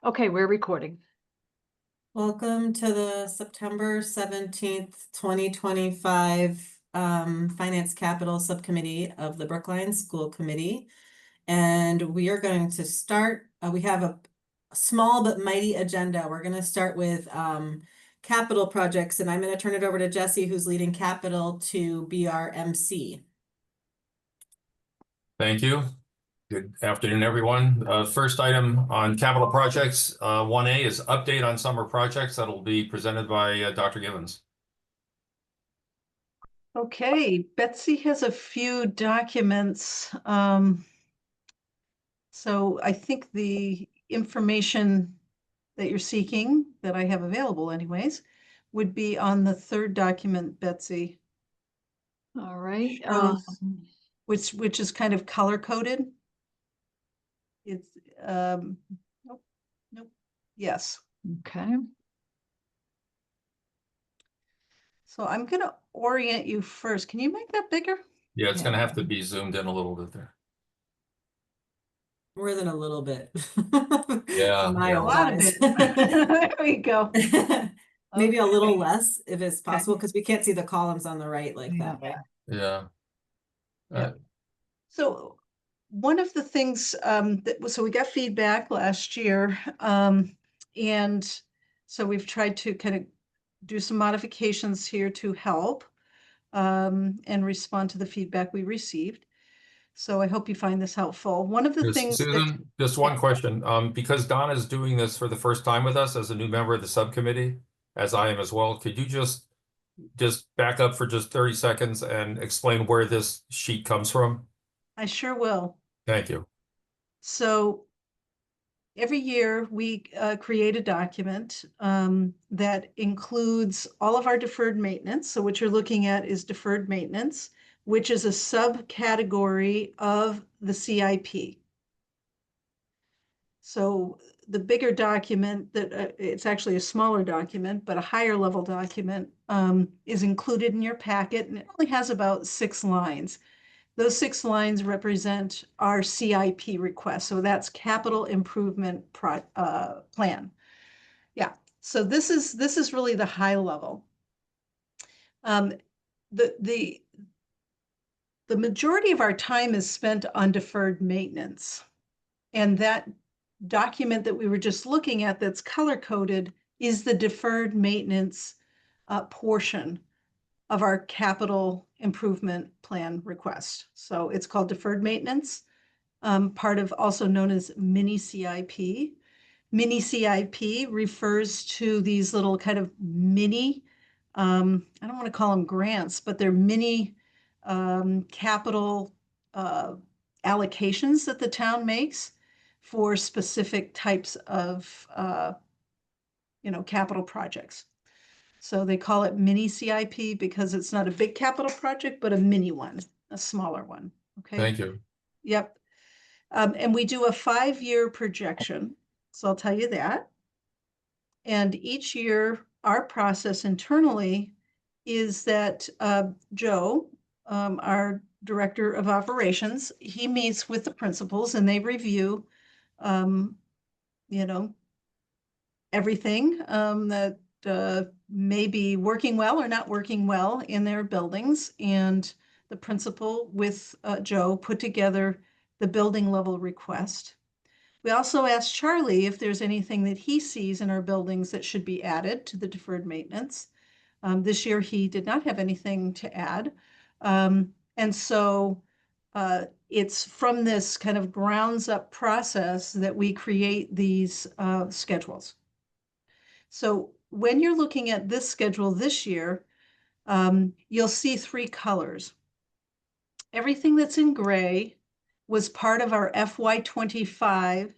Okay, we're recording. Welcome to the September 17th, 2025 Finance Capital Subcommittee of the Brookline School Committee. And we are going to start, we have a small but mighty agenda. We're going to start with capital projects, and I'm going to turn it over to Jesse, who's leading capital, to be our MC. Thank you. Good afternoon, everyone. First item on capital projects, 1A is update on summer projects. That'll be presented by Dr. Givens. Okay, Betsy has a few documents. So I think the information that you're seeking, that I have available anyways, would be on the third document, Betsy. All right. Which is kind of color coded. It's nope. Yes. Okay. So I'm going to orient you first. Can you make that bigger? Yeah, it's going to have to be zoomed in a little bit there. More than a little bit. Yeah, My yeah. old A lot of eyes. it. There we go. Maybe a little Okay. less if it's possible, because we can't see the columns on the right like that. Yeah. So one of the things so we got feedback last year, and so we've tried to kind of do some modifications here to help and respond to the feedback we received. So I hope you find this helpful. One of the things Susan, just one question. Because Donna is doing this for the first time with us as a new member of the subcommittee, as I am as well, could you just back up for just 30 seconds and explain where this sheet comes from? I sure will. Thank you. So every year we create a document that includes all of our deferred maintenance. So what you're looking at is deferred maintenance, which is a subcategory of the CIP. So the bigger document that it's actually a smaller document, but a higher level document is included in your packet, and it only has about 6 lines. Those 6 lines represent our CIP request. So that's capital improvement plan. Yeah. So this is really the high level. The majority of our time is spent on deferred maintenance, and that document that we were just looking at that's color coded is the deferred maintenance portion of our capital improvement plan request. So it's called deferred maintenance, part of also known as mini CIP. Mini CIP refers to these little kind of mini, I don't want to call them grants, but they're mini capital allocations that the town makes for specific types of capital projects. So they call it mini CIP because it's not a big capital project, but a mini one, a smaller one. Okay. Thank you. Yep. And we do a 5-year projection. So I'll tell you that. And each year, our process internally is that Joe, our director of operations, he meets with the principals and they review, everything that may be working well or not working well in their buildings. And the principal with Joe put together the building level request. We also asked Charlie if there's anything that he sees in our buildings that should be added to the deferred maintenance. This year, he did not have anything to add. And so it's from this kind of grounds up process that we create these schedules. So when you're looking at this schedule this year, you'll see 3 colors. Everything that's in gray was part of our FY25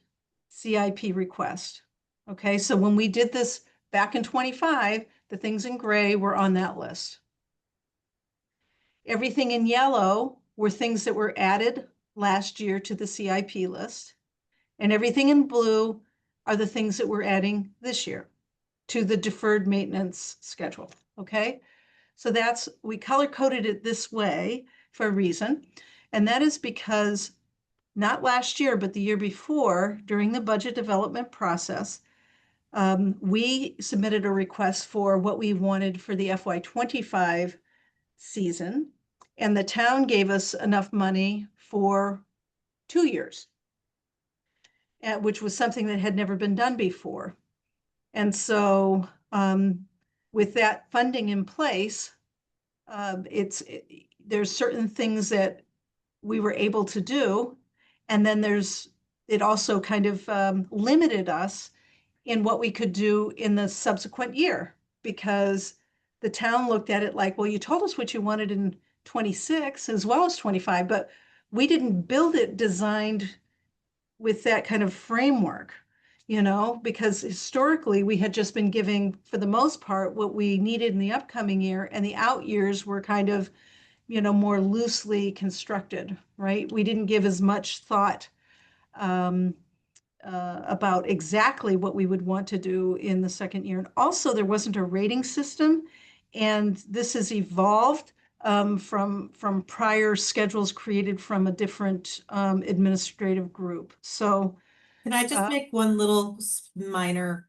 CIP request. Okay, so when we did this back in 25, the things in gray were on that list. Everything in yellow were things that were added last year to the CIP list. And everything in blue are the things that we're adding this year to the deferred maintenance schedule. Okay, so we color coded it this way for a reason. And that is because not last year, but the year before, during the budget development process, we submitted a request for what we wanted for the FY25 season, and the town gave us enough money for 2 years, which was something that had never been done before. And so with that funding in place, there's certain things that we were able to do. And then it also kind of limited us in what we could do in the subsequent year, because the town looked at it like, well, you told us what you wanted in 26 as well as 25, but we didn't build it designed with that kind of framework, because historically we had just been giving, for the most part, what we needed in the upcoming year, and the out years were kind of, more loosely constructed, right? We didn't give as much thought about exactly what we would want to do in the second year. And also, there wasn't a rating system, and this has evolved from prior schedules created from a different administrative group. So, Can I just make one little minor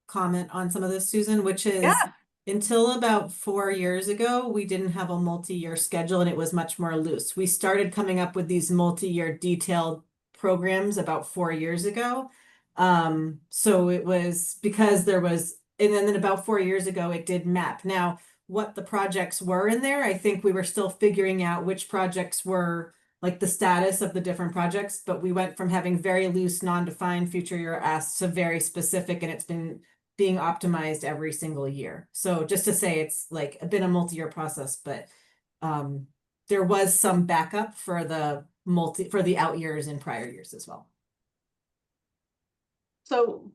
comment on some of this, Susan, which is yeah, until about 4 years ago, we didn't have a multi-year schedule and it was much more loose. We started coming up with these multi-year detailed programs about 4 years ago. So it was because and then about 4 years ago, it did map. Now, what the projects were in there, I think we were still figuring out which projects were like the status of the different projects, but we went from having very loose, non-defined future year asks to very specific, and it's been being optimized every single year. So just to say, it's like been a multi-year process, but there was some backup for the out years in prior years as well. so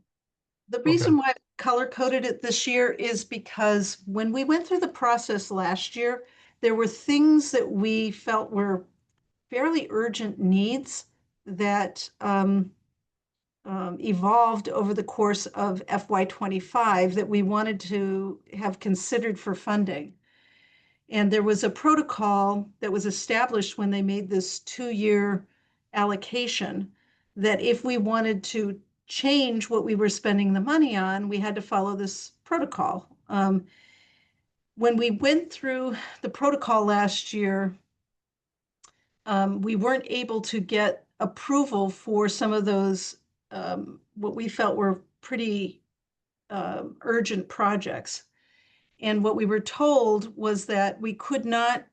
the reason why I color coded it this year is because when we went through the process last year, there were things that we felt were fairly urgent needs that evolved over the course of FY25 that we wanted to have considered for funding. And there was a protocol that was established when they made this 2-year allocation, that if we wanted to change what we were spending the money on, we had to follow this protocol. When we went through the protocol last year, we weren't able to get approval for some of those, what we felt were pretty urgent projects. And what we were told was that we could not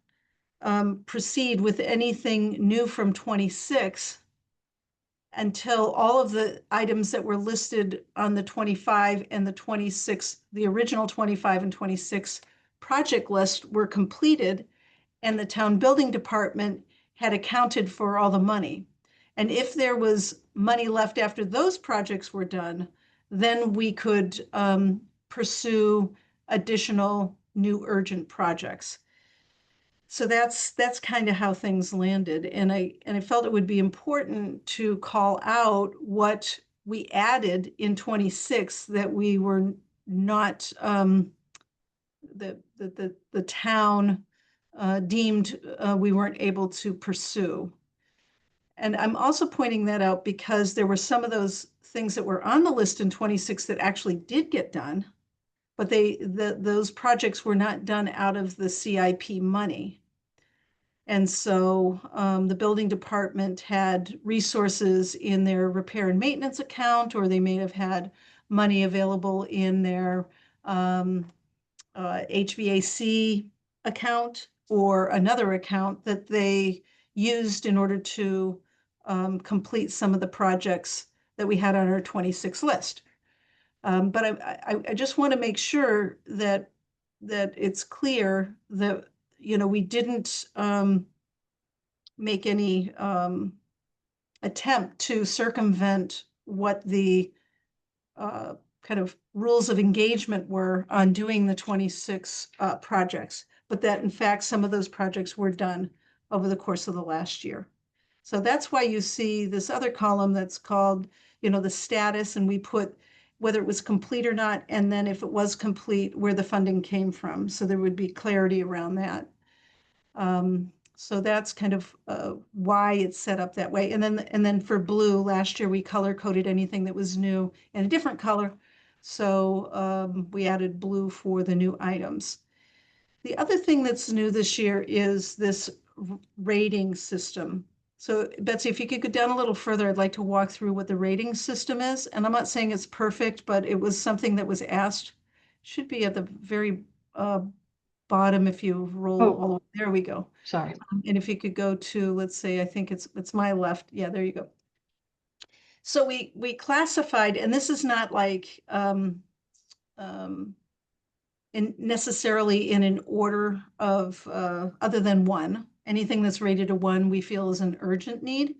proceed with anything new from 26 until all of the items that were listed on the 25 and the 26, the original 25 and 26 project list were completed, and the town building department had accounted for all the money. And if there was money left after those projects were done, then we could pursue additional new urgent projects. So that's kind of how things landed. And I felt it would be important to call out what we added in 26 that we were not, the town deemed we weren't able to pursue. And I'm also pointing that out because there were some of those things that were on the list in 26 that actually did get done, but those projects were not done out of the CIP money. And so the building department had resources in their repair and maintenance account, or they may have had money available in their HVAC account or another account that they used in order to complete some of the projects that we had on our 26 list. But I just want to make sure that it's clear that, we didn't make any attempt to circumvent what the kind of rules of engagement were on doing the 26 projects, but that in fact some of those projects were done over the course of the last year. So that's why you see this other column that's called, the status, and we put whether it was complete or not, and then if it was complete, where the funding came from. So there would be clarity around that. So that's kind of why it's set up that way. And then for blue, last year we color coded anything that was new in a different color. So we added blue for the new items. The other thing that's new this year is this rating system. So Betsy, if you could go down a little further, I'd like to walk through what the rating system is. And I'm not saying it's perfect, but it was something that was asked. Should be at the very bottom if you roll Oh. all the way. There we go. Sorry. And if you could go to, let's say, I think it's my left. Yeah, there you go. So we classified, and this is not like necessarily in an order of other than one. Anything that's rated a one, we feel is an urgent need,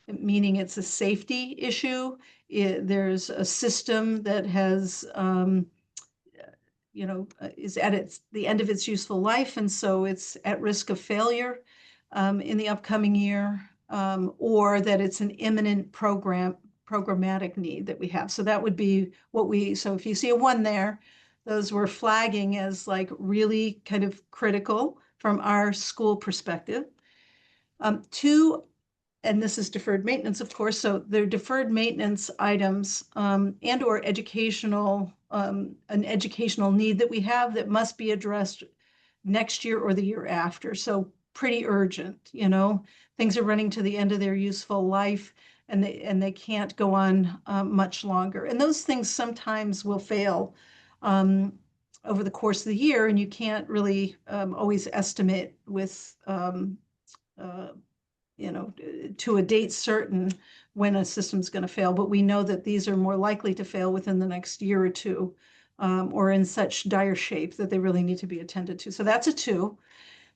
meaning it's a safety issue. There's a system that has is at the end of its useful life, and so it's at risk of failure in the upcoming year, or that it's an imminent programmatic need that we have. So that would be so if you see a one there, those we're flagging as like really kind of critical from our school perspective. Two, and this is deferred maintenance, of course. So they're deferred maintenance items and or an educational need that we have that must be addressed next year or the year after. So pretty urgent, things are running to the end of their useful life and they can't go on much longer. And those things sometimes will fail over the course of the year, and you can't really always estimate with to a date certain when a system's going to fail, but we know that these are more likely to fail within the next year or two, or in such dire shape that they really need to be attended to. So that's a two.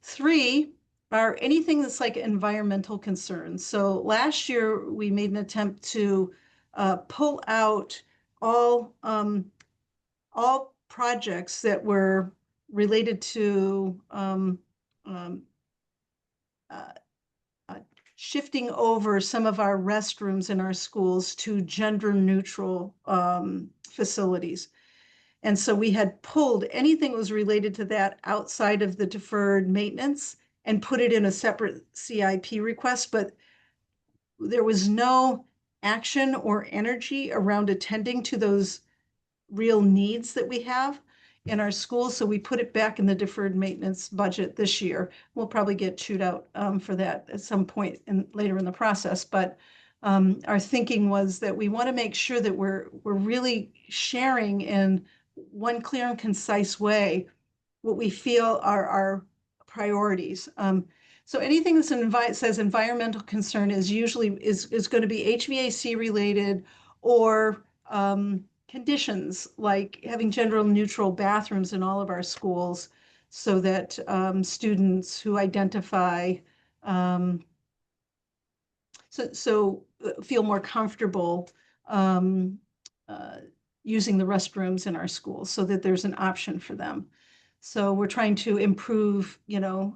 Three are anything that's like environmental concerns. So last year we made an attempt to pull out all projects that were related to shifting over some of our restrooms in our schools to gender neutral facilities. And so we had pulled anything that was related to that outside of the deferred maintenance and put it in a separate CIP request, but there was no action or energy around attending to those real needs that we have in our schools. So we put it back in the deferred maintenance budget this year. We'll probably get chewed out for that at some point later in the process. But our thinking was that we want to make sure that we're really sharing in one clear and concise way what we feel are our priorities. So anything that says environmental concern is usually is going to be HVAC related or conditions like having gender neutral bathrooms in all of our schools so that students who identify feel more comfortable using the restrooms in our schools so that there's an option for them. So we're trying to improve,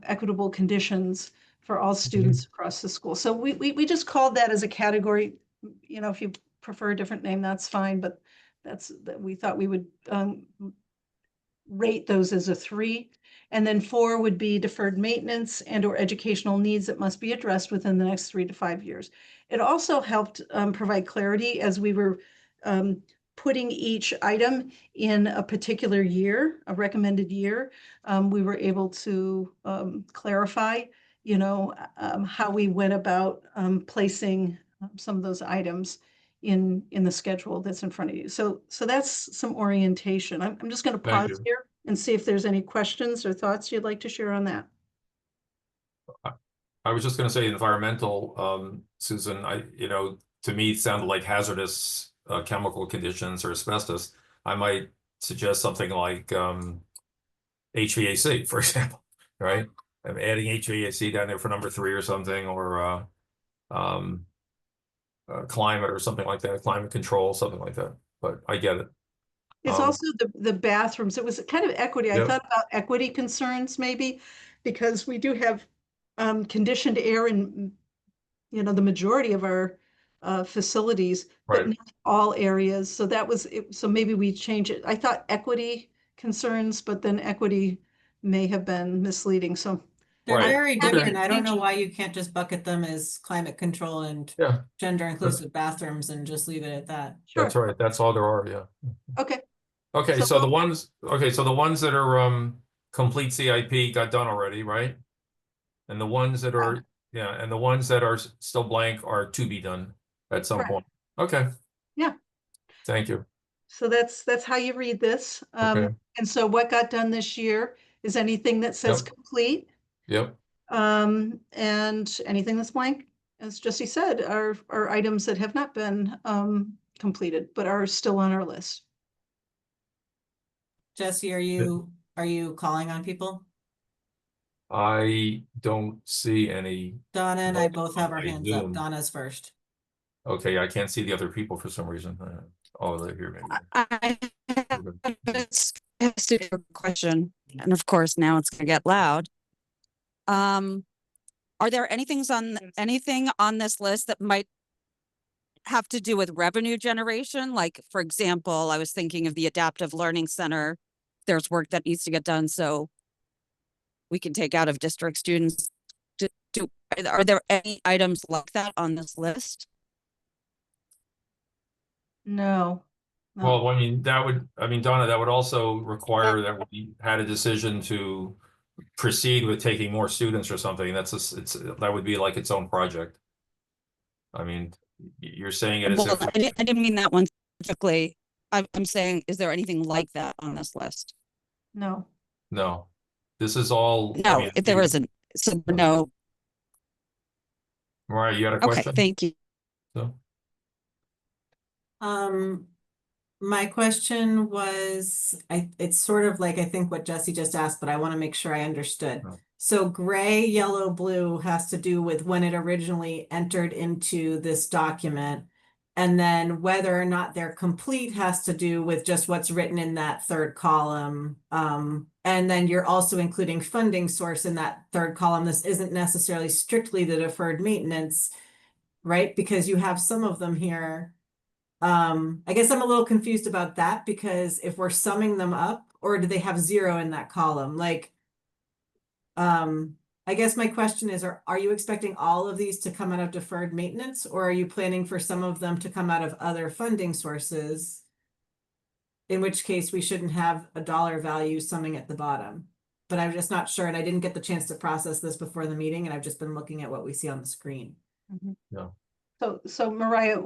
equitable conditions for all students across the school. So we just called that as a category. If you prefer a different name, that's fine, but we thought we would rate those as a 3. And then 4 would be deferred maintenance and or educational needs that must be addressed within the next 3 to 5 years. It also helped provide clarity as we were putting each item in a particular year, a recommended year. We were able to clarify, how we went about placing some of those items in the schedule that's in front of you. So that's some orientation. I'm just going to Thank pause you. here and see if there's any questions or thoughts you'd like to share on that. I was just going to say environmental, Susan, to me, it sounded like hazardous chemical conditions or asbestos. I might suggest something like HVAC, for example, right? I'm adding HVAC down there for number 3 or something, or climate or something like that, climate control, something like that. But I get it. It's also the bathrooms. It was kind of equity. I Yep. thought about equity concerns maybe, because we do have conditioned air in, the majority of our facilities, but Right. not all areas. So that was it. So maybe we change it. I thought equity concerns, but then equity may have been misleading. So They're Right. very Okay. different. I don't know Changing. why you can't just bucket them as climate control and Yeah, gender inclusive bathrooms and just leave it at that. that's Sure, right. That's all there are, yeah. okay. Okay, So so the ones, okay, so the ones that are complete CIP got done already, right? And the ones that are, yeah, and the ones that are still blank are to be done at some Correct. point. Okay. Yeah. Thank you. So that's how you read this. Okay. And so what got done this year is anything that says Yep. complete. Yep. And anything that's blank, as Jesse said, are items that have not been completed, but are still on our list. Jesse, are you calling on people? I don't see any. Donna and I both have on our my hands up. Zoom. Donna's first. Okay, I can't see the other people for some reason. Oh, they're here maybe. I have a super question, and of course now it's gonna get loud. Are there anything on this list that might have to do with revenue generation? Like, for example, I was thinking of the Adaptive Learning Center. There's work that needs to get done, so we can take out of district students. Are there any items like that on this list? No. No. Well, I mean, Donna, that would also require that we had a decision to proceed with taking more students or something. That would be like its own project. I mean, you're saying it as Well, if, I didn't mean that one specifically. I'm saying, is there anything like that on this list? No. no, this is all, I No, mean, if there isn't. So no. Mariah, you had a Okay, question? thank you. So, My question was, it's sort of like, I think what Jesse just asked, but I want to make sure I understood. Oh. So gray, yellow, blue has to do with when it originally entered into this document. And then whether or not they're complete has to do with just what's written in that third column. And then you're also including funding source in that third column. This isn't necessarily strictly the deferred maintenance, right? Because you have some of them here. I guess I'm a little confused about that, because if we're summing them up, or do they have zero in that column? Like, I guess my question is, are you expecting all of these to come out of deferred maintenance, or are you planning for some of them to come out of other funding sources? In which case we shouldn't have a dollar value summing at the bottom. But I'm just not sure, and I didn't get the chance to process this before the meeting, and I've just been looking at what we see on the screen. no. So Mariah,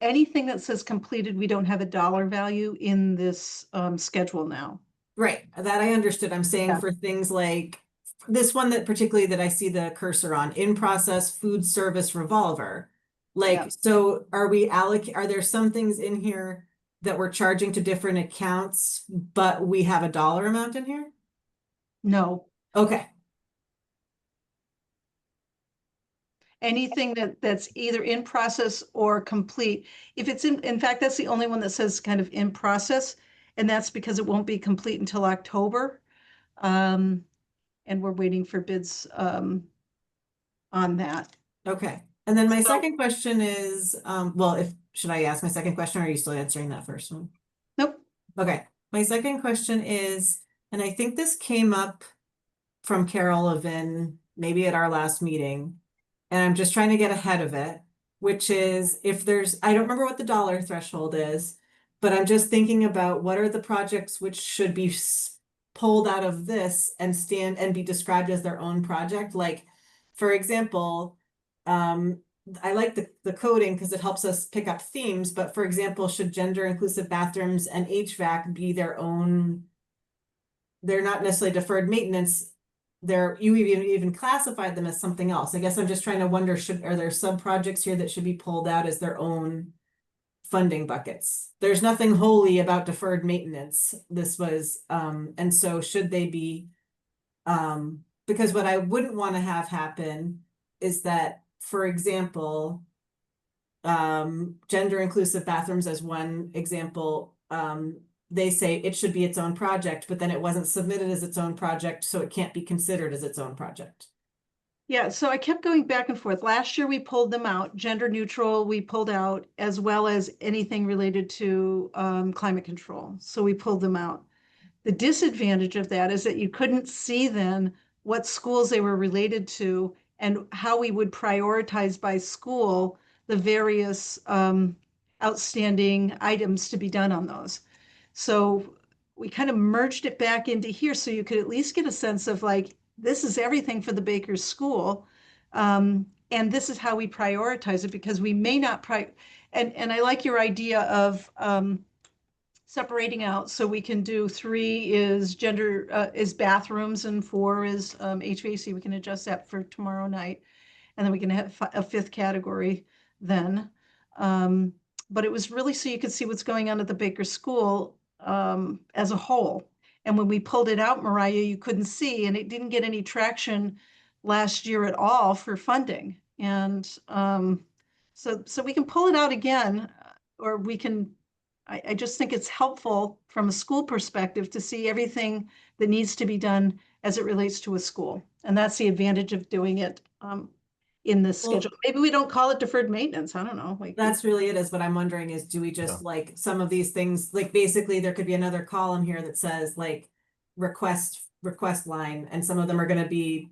anything that says completed, we don't have a dollar value in this schedule now. Right, that I understood. I'm saying Yeah. for things like this one that particularly that I see the cursor on, in process food service revolver. Like, Yeah. so are there some things in here that we're charging to different accounts, but we have a dollar amount in here? No. Okay, Anything that's either in process or complete. If it's in fact, that's the only one that says kind of in process, and that's because it won't be complete until October. And we're waiting for bids on that. okay. And then my So- second question is, well, should I ask my second question, or are you still answering that first one? Nope. Okay, my second question is, and I think this came up from Carol Levin, maybe at our last meeting, and I'm just trying to get ahead of it, which is I don't remember what the dollar threshold is, but I'm just thinking about what are the projects which should be pulled out of this and stand and be described as their own project. Like, for example, I like the coding because it helps us pick up themes, but for example, should gender inclusive bathrooms and HVAC be their own? They're not necessarily deferred maintenance. You even classified them as something else. I guess I'm just trying to wonder, are there sub projects here that should be pulled out as their own funding buckets? There's nothing holy about deferred maintenance. This was, and so should they be, because what I wouldn't want to have happen is that, for example, gender inclusive bathrooms as one example, they say it should be its own project, but then it wasn't submitted as its own project, so it can't be considered as its own project. Yeah, so I kept going back and forth. Last year we pulled them out, gender neutral, we pulled out, as well as anything related to climate control. So we pulled them out. The disadvantage of that is that you couldn't see then what schools they were related to, and how we would prioritize by school the various outstanding items to be done on those. So we kind of merged it back into here so you could at least get a sense of like, this is everything for the Baker's school. And this is how we prioritize it, because we may not and I like your idea of separating out, so we can do 3 is gender is bathrooms and 4 is HVAC. We can adjust that for tomorrow night, and then we can have a 5th category then. But it was really so you could see what's going on at the Baker School as a whole. And when we pulled it out, Mariah, you couldn't see, and it didn't get any traction last year at all for funding. And so we can pull it out again, or we can. I just think it's helpful from a school perspective to see everything that needs to be done as it relates to a school. And that's the advantage of doing it in this Well, schedule. Maybe we don't call it deferred maintenance. I don't know. Like, That's really it, is what I'm wondering is, do we just like some of these things, like basically there could be another column here that says like request line, and some of them are gonna be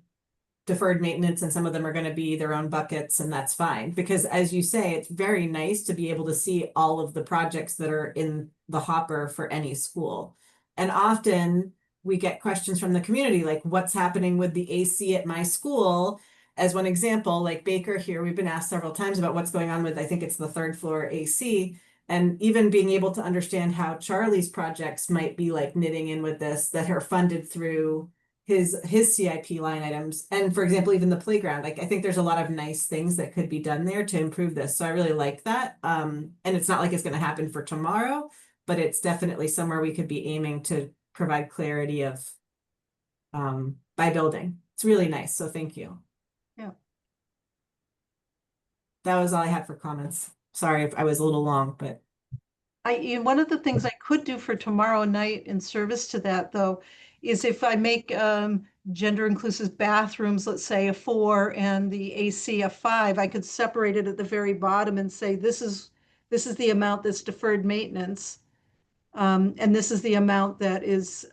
deferred maintenance and some of them are gonna be their own buckets, and that's fine. Because as you say, it's very nice to be able to see all of the projects that are in the hopper for any school. And often we get questions from the community, like what's happening with the AC at my school? As one example, like Baker here, we've been asked several times about what's going on with, I think it's the 3rd floor AC. And even being able to understand how Charlie's projects might be like knitting in with this, that are funded through his CIP line items. And for example, even the playground, like I think there's a lot of nice things that could be done there to improve this. So I really like that. And it's not like it's going to happen for tomorrow, but it's definitely somewhere we could be aiming to provide clarity of by building. It's really nice. So thank you. Yeah. That was all I had for comments. Sorry if I was a little long, but one of the things I could do for tomorrow night in service to that, though, is if I make gender inclusive bathrooms, let's say a 4 and the AC a 5, I could separate it at the very bottom and say, this is the amount that's deferred maintenance. And this is the amount that is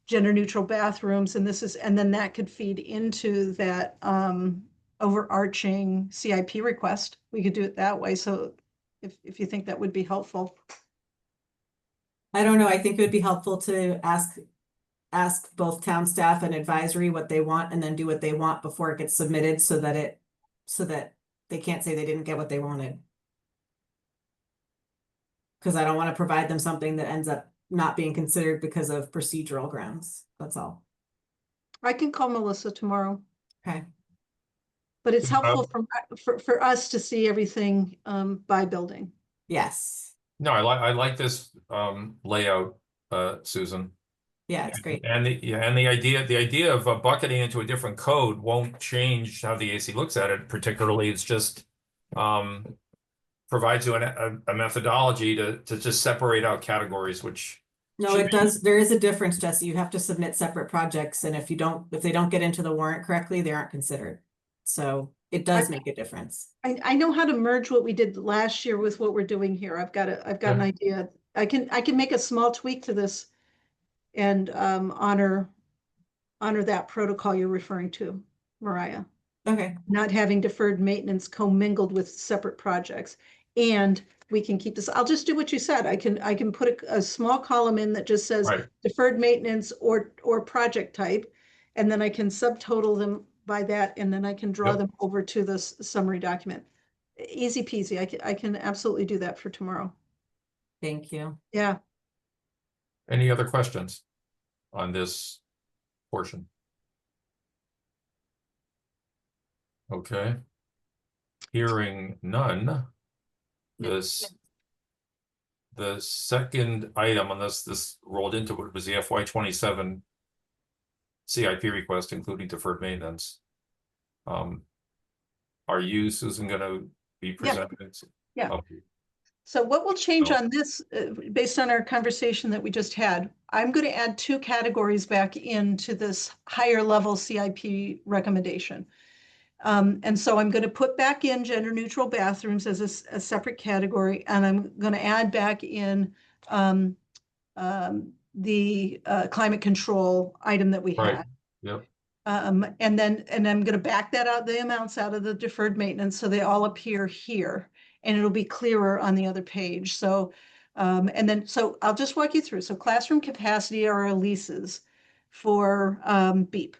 gender neutral bathrooms, and then that could feed into that overarching CIP request. We could do it that way. So if you think that would be helpful. I don't know. I think it would be helpful to ask both town staff and advisory what they want, and then do what they want before it gets submitted, so that they can't say they didn't get what they wanted. Because I don't want to provide them something that ends up not being considered because of procedural grounds. That's all. I can call Melissa tomorrow, Okay. but it's helpful for us to see everything by building. Yes. No, I like this layout, Susan. Yeah, it's great. And the idea of bucketing into a different code won't change how the AC looks at it. Particularly, it's just provides you a methodology to just separate out categories, which No, it does. There is a difference, Jesse. You have to submit separate projects, and if they don't get into the warrant correctly, they aren't considered. So it does make a difference. I know how to merge what we did last year with what we're doing here. I've got an idea. I can make a small tweak to this and honor that protocol you're referring to, Mariah. Okay. Not having deferred maintenance commingled with separate projects. And we can keep this. I'll just do what you said. I can put a small column in that just says deferred maintenance or project type, and then I can subtotal them by that, and then I can draw them over to this summary document. Easy peasy. I can absolutely do that for tomorrow. Thank you. Yeah. Any other questions on this portion? Okay. Hearing none. The second item on this rolled into it was the FY27 CIP request, including deferred maintenance. Are you, Susan, going to be presenting? Yeah. Okay. So what will change on this, based on our conversation that we just had, I'm going to add 2 categories back into this higher level CIP recommendation. And so I'm going to put back in gender neutral bathrooms as a separate category, and I'm going to add back in the climate control item that we had. Yep. And I'm gonna back that out, the amounts out of the deferred maintenance, so they all appear here. And it'll be clearer on the other page, so, so I'll just walk you through. So classroom capacity are our leases for, BEEP.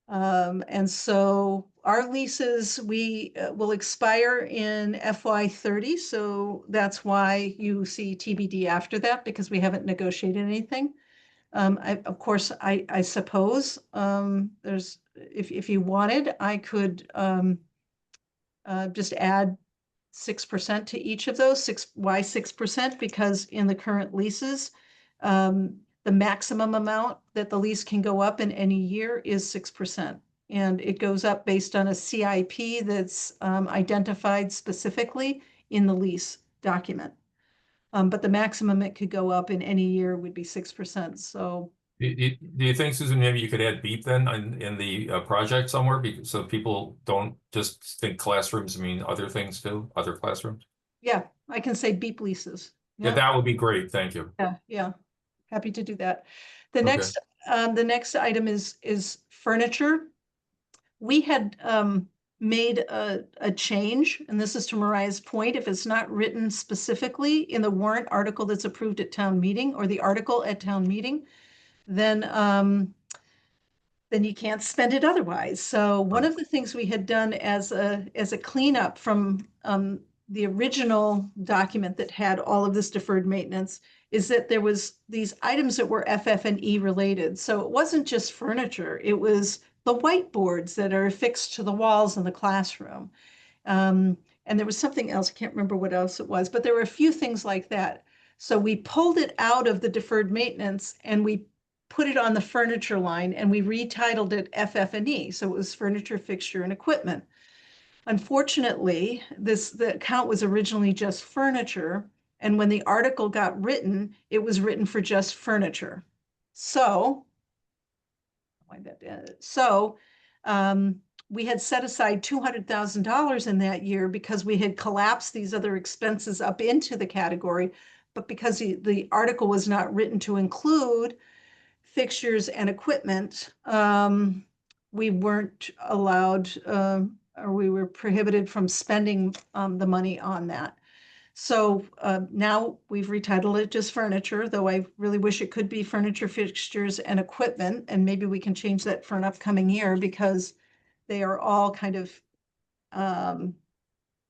And so our leases, we will expire in FY30, so that's why you see TBD after that, because we haven't negotiated anything. Of course, I suppose, if you wanted, I could, just add 6% to each of those. Why 6%? Because in the current leases, the maximum amount that the lease can go up in any year is 6%. And it goes up based on a CIP that's identified specifically in the lease document. But the maximum it could go up in any year would be 6%. So Do you think, Susan, maybe you could add beep then in the project somewhere, because so people don't just think classrooms mean other things too, other classrooms? yeah, I can say BEEP leases. Yeah, that would be great. Thank you. Yeah, happy to do that. The Okay. next item is furniture. We had made a change, and this is to Mariah's point. If it's not written specifically in the warrant article that's approved at town meeting, or the article at town meeting, then you can't spend it otherwise. So one of the things we had done as a cleanup from the original document that had all of this deferred maintenance is that there was these items that were FF&E related. So it wasn't just furniture, it was the whiteboards that are affixed to the walls in the classroom. And there was something else, I can't remember what else it was, but there were a few things like that. So we pulled it out of the deferred maintenance and we put it on the furniture line, and we retitled it FF&E. So it was furniture, fixture, and equipment. Unfortunately, the account was originally just furniture. And when the article got written, it was written for just furniture. So, we had set aside $200,000 in that year because we had collapsed these other expenses up into the category. But because the article was not written to include fixtures and equipment, we weren't allowed, or we were prohibited from spending the money on that. So now we've retitled it just furniture, though I really wish it could be furniture, fixtures, and equipment. And maybe we can change that for an upcoming year, because they are all kind of,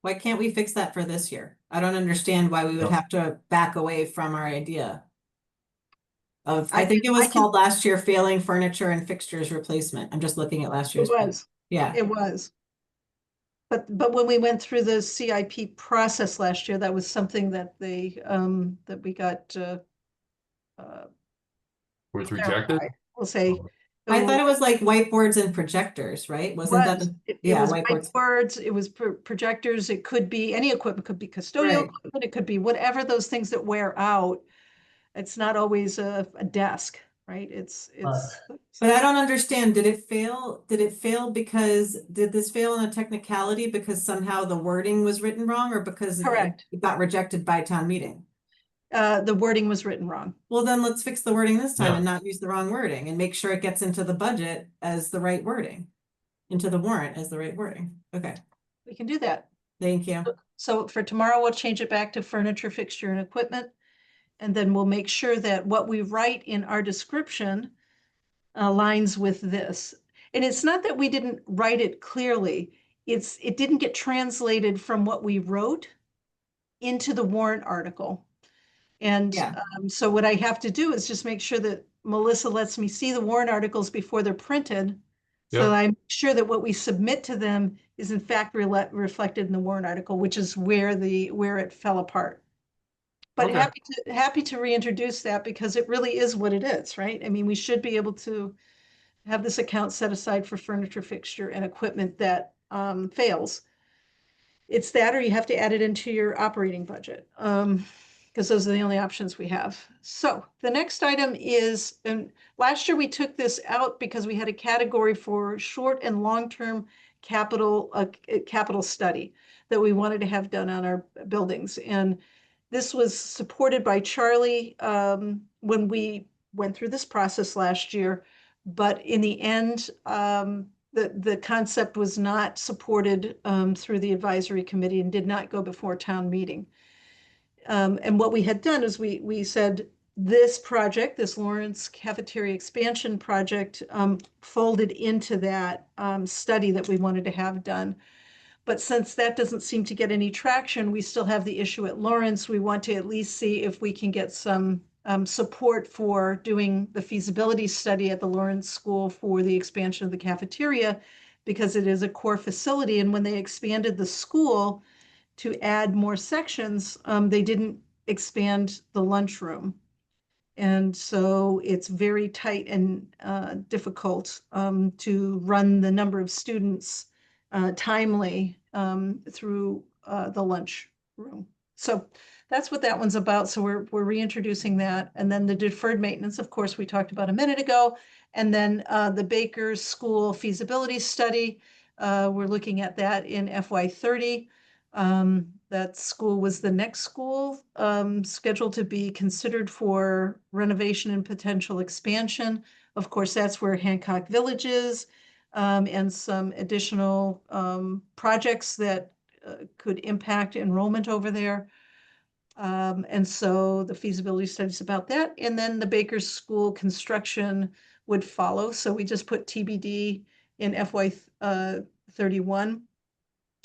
Why can't we fix that for this year? I don't understand why we would No. have to back away from our idea of, I I think it can- was I can- called last year failing furniture and fixtures replacement. I'm just looking at last it year's. was, Yeah, it was. But when we went through the CIP process last year, that was something that that we got Was rejected? clarified. We'll say. I thought it was like whiteboards and projectors, right? Wasn't that? It Yeah, was whiteboards. whiteboards, it was projectors, it could be any equipment, could be custodial Right. equipment, it could be whatever those things that wear out. It's not always a desk, right? It's. But I don't understand, did it fail? Did it fail because, did this fail on a technicality because somehow the wording was written wrong, or because Correct. it got rejected by town meeting? The wording was written wrong. Well, then let's fix the wording this time Yeah. and not use the wrong wording and make sure it gets into the budget as the right wording. Into the warrant as the right wording. Okay, We can do that. thank you. So for tomorrow, we'll change it back to furniture, fixture, and equipment. And then we'll make sure that what we write in our description aligns with this. And it's not that we didn't write it clearly. It didn't get translated from what we wrote into the warrant article. And Yeah. so what I have to do is just make sure that Melissa lets me see the warrant articles before they're printed. So Yep. I'm sure that what we submit to them is in fact reflected in the warrant article, which is where it fell apart. But Okay. happy to reintroduce that, because it really is what it is, right? I mean, we should be able to have this account set aside for furniture, fixture, and equipment that fails. It's that, or you have to add it into your operating budget, because those are the only options we have. So the next item is, and last year we took this out because we had a category for short and long-term capital study that we wanted to have done on our buildings. And this was supported by Charlie when we went through this process last year. But in the end, the concept was not supported through the advisory committee and did not go before town meeting. And what we had done is we said this project, this Lawrence Cafeteria Expansion project, folded into that study that we wanted to have done. But since that doesn't seem to get any traction, we still have the issue at Lawrence. We want to at least see if we can get some support for doing the feasibility study at the Lawrence School for the expansion of the cafeteria, because it is a core facility. And when they expanded the school to add more sections, they didn't expand the lunchroom. And so it's very tight and difficult to run the number of students timely through the lunch room. So that's what that one's about. So we're reintroducing that. And then the deferred maintenance, of course, we talked about a minute ago. And then the Baker's School feasibility study, we're looking at that in FY30. That school was the next school scheduled to be considered for renovation and potential expansion. Of course, that's where Hancock Village is, and some additional projects that could impact enrollment over there. And so the feasibility study is about that. And then the Baker's School construction would follow. So we just put TBD in FY31.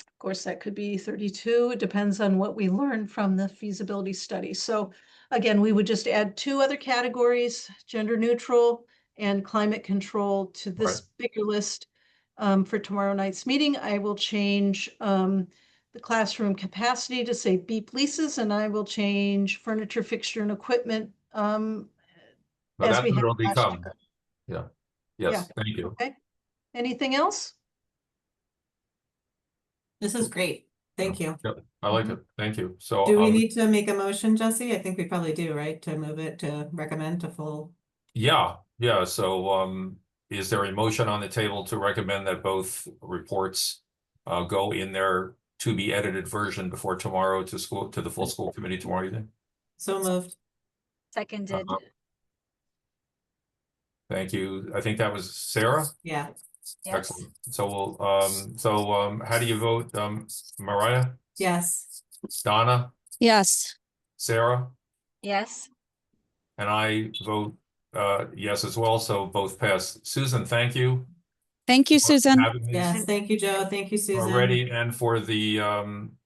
Of course, that could be 32. It depends on what we learn from the feasibility study. So again, we would just add 2 other categories, gender neutral and climate control, to this bigger list for tomorrow night's meeting. I will change the classroom capacity to say beep leases, and I will change furniture, fixture, and equipment Well, as that's we what had it'll last become. year. Yeah. Yes, Yeah. thank you. Okay. Anything else? This is great. Thank you. Yep, I like it. Thank you. So, Do we need to make a motion, Jesse? I think we probably do, right? To move it, to recommend to full. yeah, so, is there a motion on the table to recommend that both reports go in their to be edited version before tomorrow to the full school committee tomorrow evening? So moved. Seconded. Thank you. I think that was Sarah. Yeah. Yes. Excellent. So we'll, how do you vote? Mariah, Yes. Donna, Yes. Sarah, Yes. and I vote yes as well. So both pass. Susan, thank you. Thank you, Susan. Having these Yes. Thank you, Joe. Thank you, Susan. already, and for the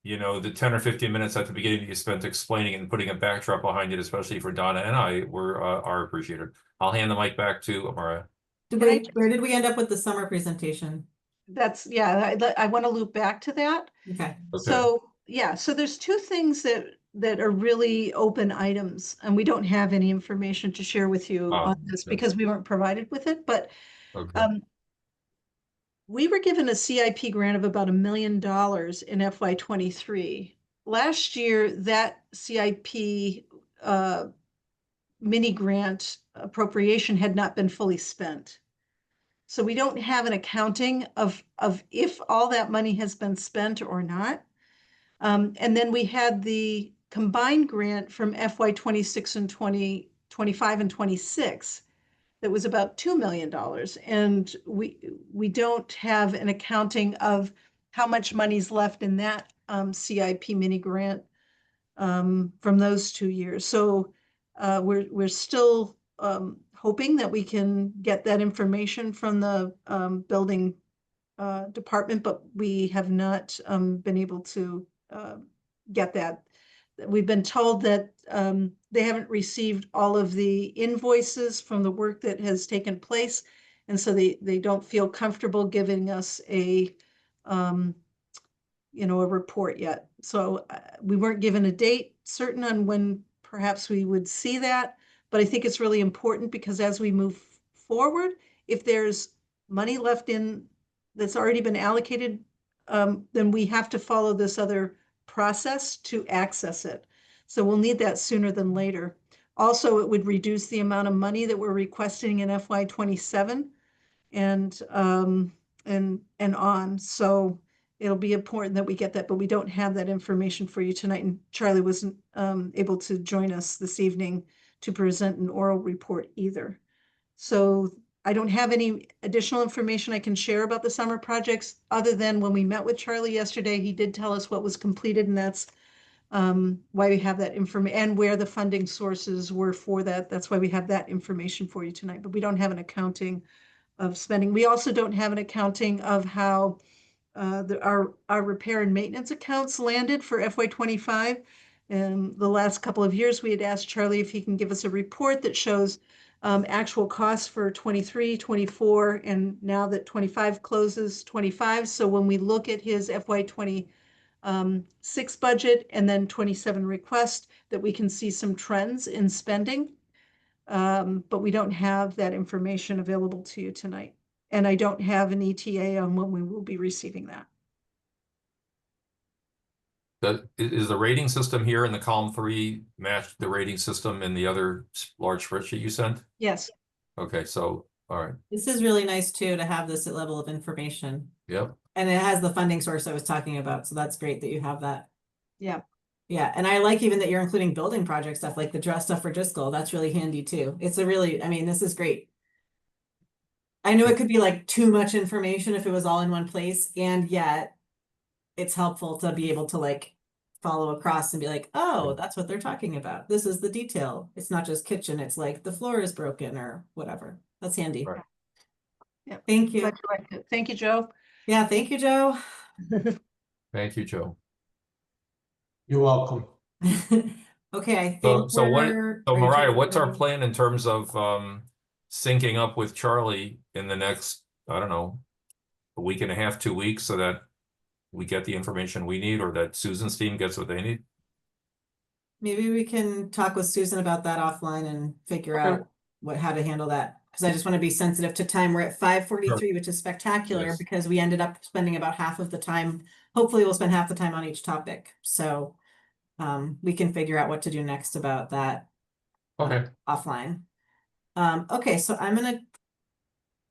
the 10 or 15 minutes at the beginning that you spent explaining and putting a backdrop behind it, especially for Donna and I, are appreciated. I'll hand the mic back to Mariah. Where did we end up with the summer presentation? That's, yeah, I want to loop back to that. Okay. Okay. So, yeah, so there's 2 things that are really open items, and we don't have any information to share with you on this okay. because we weren't provided with it, but Okay. we were given a CIP grant of about $1 million in FY23. Last year, that CIP mini grant appropriation had not been fully spent. So we don't have an accounting of if all that money has been spent or not. And then we had the combined grant from FY26 and 2025 and 26 that was about $2 million. And we don't have an accounting of how much money's left in that CIP mini grant from those 2 years. So we're still hoping that we can get that information from the building department, but we have not been able to get that. We've been told that they haven't received all of the invoices from the work that has taken place, and so they don't feel comfortable giving us a a report yet. So we weren't given a date certain on when perhaps we would see that, but I think it's really important because as we move forward, if there's money left in that's already been allocated, then we have to follow this other process to access it. So we'll need that sooner than later. Also, it would reduce the amount of money that we're requesting in FY27 and on. So it'll be important that we get that, but we don't have that information for you tonight. And Charlie wasn't able to join us this evening to present an oral report either. So I don't have any additional information I can share about the summer projects, other than when we met with Charlie yesterday, he did tell us what was completed, and that's why we have that information, and where the funding sources were for that. That's why we have that information for you tonight, but we don't have an accounting of spending. We also don't have an accounting of how our repair and maintenance accounts landed for FY25. And the last couple of years, we had asked Charlie if he can give us a report that shows actual costs for 23, 24, and now that 25 closes, 25. So when we look at his FY26 budget and then 27 request, that we can see some trends in spending. But we don't have that information available to you tonight. And I don't have an ETA on when we will be receiving that. Is the rating system here in the column 3 match the rating system in the other large spreadsheet you sent? Yes. Okay, so, all right, This is really nice too, to have this level of information. yep. And it has the funding source I was talking about, so that's great that you have that. Yeah. Yeah, and I like even that you're including building project stuff, like the dress stuff for Driscoll. That's really handy too. It's a really, I mean, this is great. I know it could be like too much information if it was all in one place, and yet it's helpful to be able to like follow across and be like, oh, that's what they're talking about. This is the detail. It's not just kitchen, it's like the floor is broken or whatever. That's handy. Right. Yeah. Thank you. Glad you liked it. Thank you, Joe. Yeah, thank you, Joe. Thank you, Joe. You're welcome. Okay, I So, think so what, we're. so are you Mariah, trying to what's put our in- plan in terms of syncing up with Charlie in the next, I don't know, a week and a half, 2 weeks, so that we get the information we need, or that Susan's team gets what they need? Maybe we can talk with Susan about that offline and figure Okay. out how to handle that. Because I just want to be sensitive to time. We're at 5:43, which is spectacular Yes. because we ended up spending about half of the time. Hopefully we'll spend half the time on each topic. So we can figure out what to do next about that Okay, offline. Okay, so I'm gonna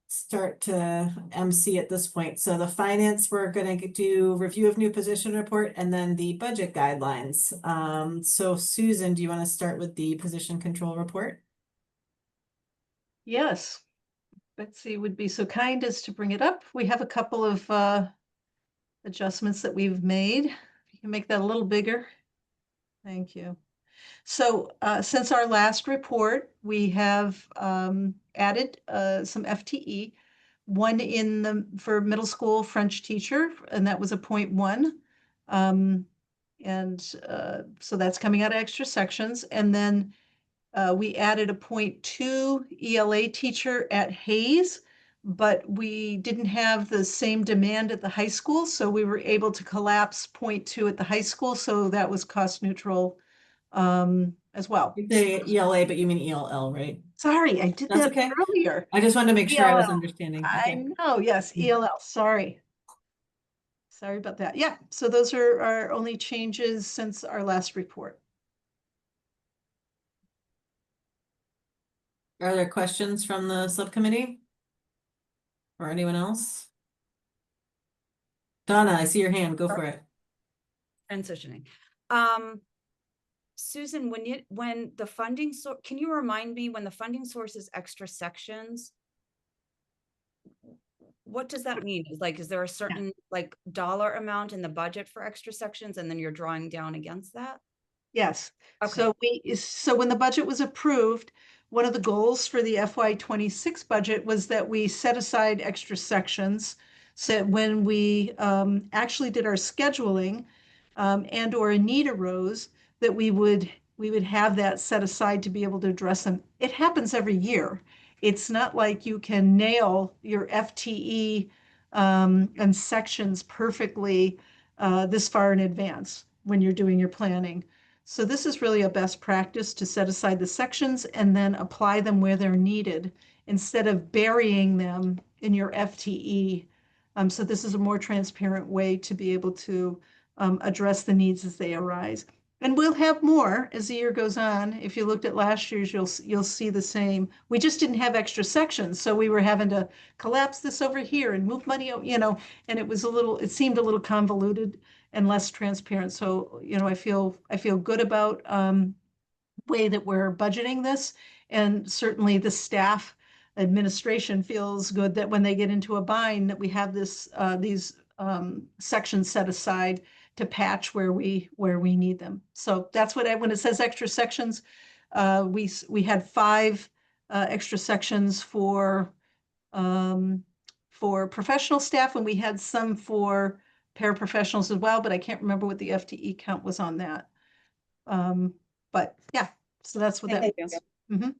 start to MC at this point. So the finance, we're gonna do review of new position report and then the budget guidelines. So Susan, do you want to start with the position control report? Yes. Betsy would be so kind as to bring it up. We have a couple of adjustments that we've made. If you can make that a little bigger. Thank you. So since our last report, we have added some FTE, one for middle school French teacher, and that was a 0.1. So that's coming out of extra sections. And then we added a 0.2 ELA teacher at Hayes, but we didn't have the same demand at the high school, so we were able to collapse 0.2 at the high school, so that was cost neutral as well. You say ELA, but you mean ELL, right? Sorry, I did That's that okay. earlier. I just wanted to make sure I was ELL. understanding. I Okay. know, yes, ELL, sorry. Sorry about that. Yeah, so those are our only changes since our last report. Are there questions from the subcommittee? Or anyone else? Donna, I see your hand. Go for it. Transitioning. Susan, when the funding source, can you remind me when the funding source is extra sections? What does that mean? Is there a certain dollar amount in the budget for extra sections and then you're drawing down against that? Yes. Okay. So when the budget was approved, one of the goals for the FY26 budget was that we set aside extra sections. So when we actually did our scheduling and or a need arose, that we would have that set aside to be able to address them. It happens every year. It's not like you can nail your FTE and sections perfectly this far in advance when you're doing your planning. So this is really a best practice to set aside the sections and then apply them where they're needed instead of burying them in your FTE. So this is a more transparent way to be able to address the needs as they arise. And we'll have more as the year goes on. If you looked at last year's, you'll see the same. We just didn't have extra sections, so we were having to collapse this over here and move money, and it seemed a little convoluted and less transparent. So, I feel good about way that we're budgeting this, and certainly the staff administration feels good that when they get into a bind, that we have these sections set aside to patch where we need them. So that's what when it says extra sections, we had 5 extra sections for professional staff, and we had some for paraprofessionals as well, but I can't remember what the FTE count was on that. But yeah, so that's what that Thank you. means. Mhm.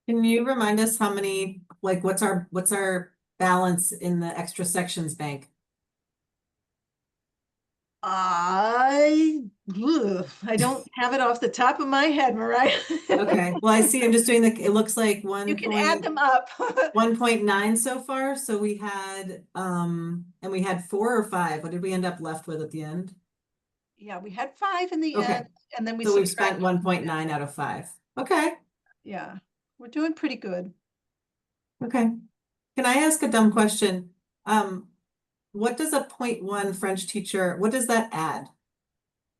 Can you remind us how many, like, what's our balance in the extra sections bank? I don't have it off the top of my head, Mariah. Okay, well, I see, I'm just doing it looks like You can add them up. 1.9 so far, so we had, and we had 4 or 5, what did we end up left with at the end? Yeah, we had 5 in the Okay. end, and then we So we've spent subtracted. 1.9 out of 5, okay, Yeah, we're doing pretty good. okay. Can I ask a dumb question? What does a 0.1 French teacher, what does that add?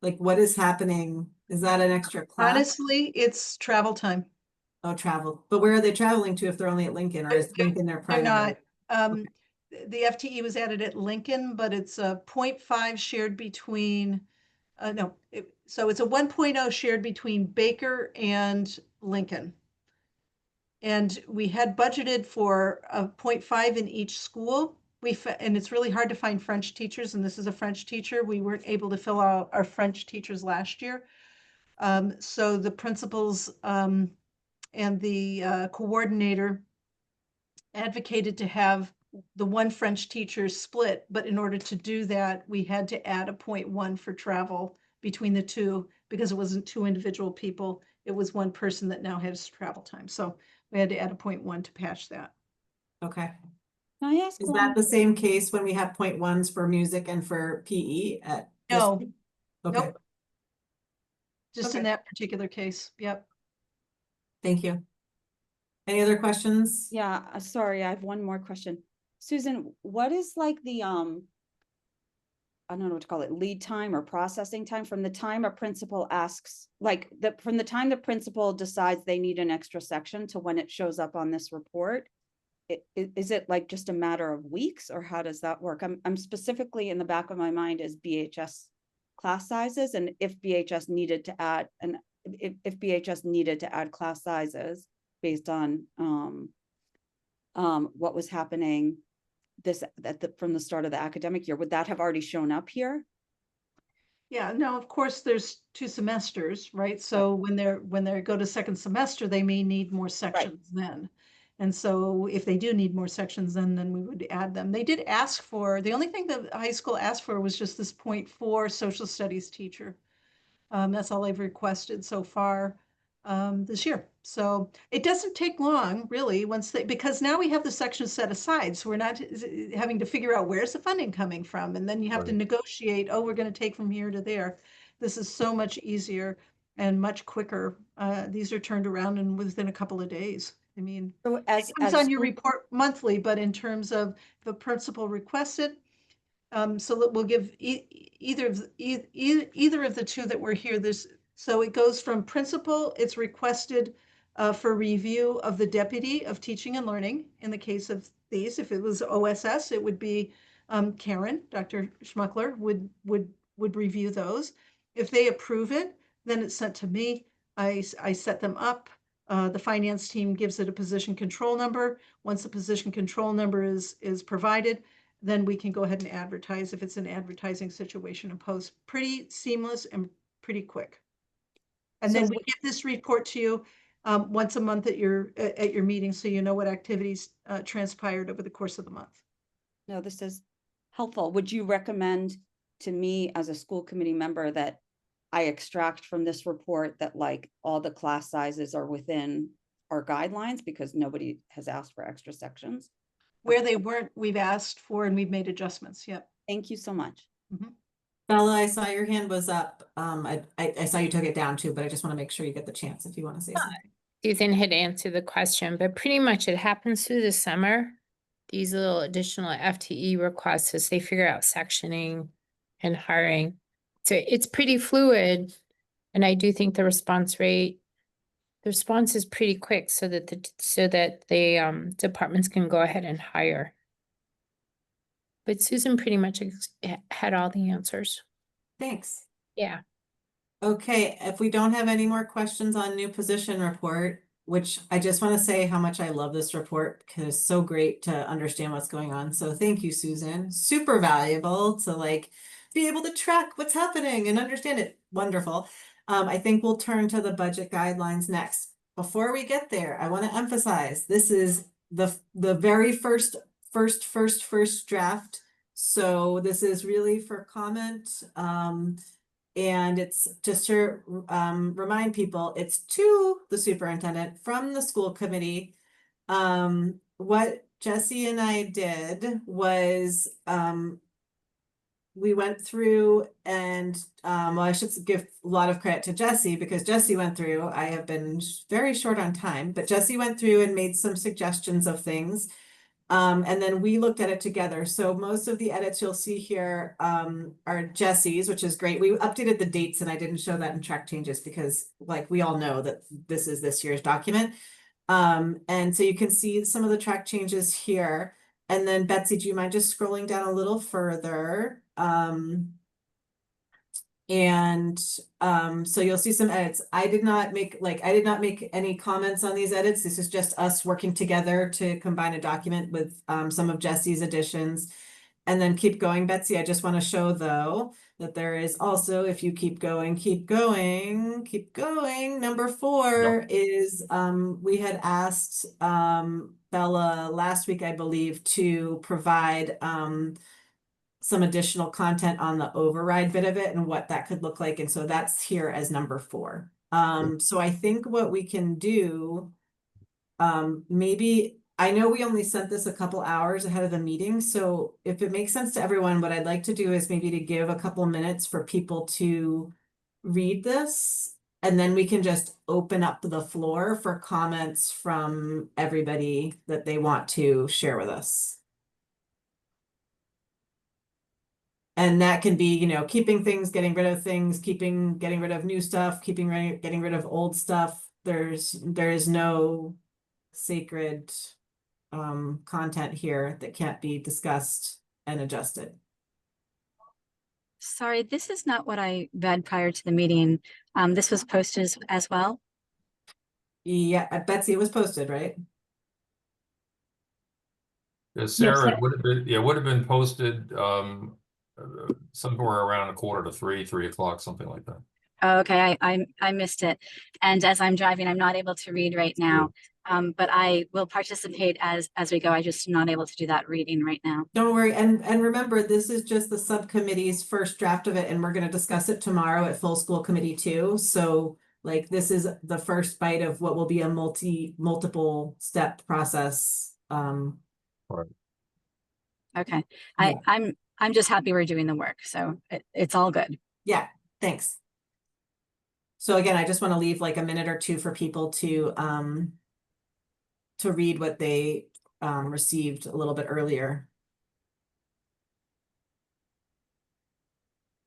Like, what is happening? Is that an extra class? Honestly, it's travel time. Oh, travel, but where are they traveling to if they're only at Lincoln, or is Lincoln their They're primary? not. The FTE was added at Lincoln, but it's a 0.5 shared between, no, so it's a 1.0 shared between Baker and Lincoln. And we had budgeted for a 0.5 in each school. And it's really hard to find French teachers, and this is a French teacher. We weren't able to fill out our French teachers last year. So the principals and the coordinator advocated to have the one French teacher split, but in order to do that, we had to add a 0.1 for travel between the two, because it wasn't 2 individual people. It was one person that now has travel time. So we had to add a 0.1 to patch that. Okay, Can I ask is one? that the same case when we have 0.1s for music and for PE at? this No, point? Okay, nope. Just in Okay. that particular case. Yep. thank you. Any other questions? Yeah, sorry, I have one more question. Susan, what is like the, I don't know what to call it, lead time or processing time from the time a principal asks, from the time the principal decides they need an extra section to when it shows up on this report? Is it like just a matter of weeks, or how does that work? I'm specifically in the back of my mind is BHS class sizes, and if BHS needed to add, and if BHS needed to add class sizes based on what was happening from the start of the academic year, would that have already shown up here? Yeah, no, of course, there's 2 semesters, right? So when they go to second semester, they may need more sections then. And so if they do need more sections, then we would add them. They did ask for, the only thing that high school asked for was just this 0.4 social studies teacher. That's all they've requested so far this year. So it doesn't take long, really, because now we have the sections set aside. So we're not having to figure out where's the funding coming from. And then you have to Right. negotiate, oh, we're going to take from here to there. This is so much easier and much quicker. These are turned around in within a couple of days. I mean, So it comes on your report monthly, but in terms of if a principal requests it, so that we'll give either of the 2 that were here. So it goes from principal, it's requested for review of the deputy of teaching and learning. In the case of these, if it was OSS, it would be Karen, Dr. Schmuckler would review those. If they approve it, then it's sent to me. I set them up. The finance team gives it a position control number. Once the position control number is provided, then we can go ahead and advertise if it's an advertising situation and post. Pretty seamless and pretty quick. And then we give this report to you once a month at your meeting, so you know what activities transpired over the course of the month. No, this is helpful. Would you recommend to me as a school committee member that I extract from this report that like all the class sizes are within our guidelines because nobody has asked for extra sections? Where they weren't, we've asked for and we've made adjustments. Yep. Thank you so much. Bella, I saw your hand was up. I saw you took it down too, but I just want to make sure you get the chance if you want to say something. Susan had answered the question, but pretty much it happens through the summer. These little additional FTE requests as they figure out sectioning and hiring. So it's pretty fluid. And I do think the response rate the response is pretty quick so that the departments can go ahead and hire. But Susan pretty much had all the answers. Thanks. Yeah. Okay, if we don't have any more questions on new position report, which I just want to say how much I love this report because it's so great to understand what's going on. So thank you, Susan. Super valuable to like be able to track what's happening and understand it. Wonderful. I think we'll turn to the budget guidelines next. Before we get there, I want to emphasize this is the very first draft. So this is really for comment. And it's just to remind people, it's to the superintendent from the school committee. What Jesse and I did was we went through and well, I should give a lot of credit to Jesse because Jesse went through. I have been very short on time, but Jesse went through and made some suggestions of things. And then we looked at it together. So most of the edits you'll see here are Jesse's, which is great. We updated the dates and I didn't show that in track changes because like we all know that this is this year's document. And so you can see some of the track changes here. And then Betsy, do you mind just scrolling down a little further? So you'll see some edits. I did not make any comments on these edits. This is just us working together to combine a document with some of Jesse's additions. And then keep going, Betsy. I just want to show though that there is also, if you keep going. Number 4 is we had asked Bella last week, I believe, to provide some additional content on the override bit of it and what that could look like. And so that's here as number 4. So I think what we can do, maybe, I know we only sent this a couple hours ahead of the meeting. So if it makes sense to everyone, what I'd like to do is maybe to give a couple minutes for people to read this. And then we can just open up the floor for comments from everybody that they want to share with us. And that can be, you know, keeping things, getting rid of things, getting rid of new stuff, getting rid of old stuff. There is no sacred content here that can't be discussed and adjusted. Sorry, this is not what I read prior to the meeting. This was posted as well. Yeah, Betsy, it was posted, right? Yeah, Sarah, it would have been posted somewhere around 2:45, 3 o'clock, something like that. Oh, okay, I missed it. And as I'm driving, I'm not able to read right now. But I will participate as we go. I just am not able to do that reading right now. Don't worry. And remember, this is just the subcommittee's first draft of it, and we're going to discuss it tomorrow at full school committee too. So like this is the first bite of what will be a multiple step process. Right. Okay. Yeah. I'm just happy we're doing the work. So it's all good. Yeah, thanks. So again, I just want to leave like a minute or two for people to read what they received a little bit earlier.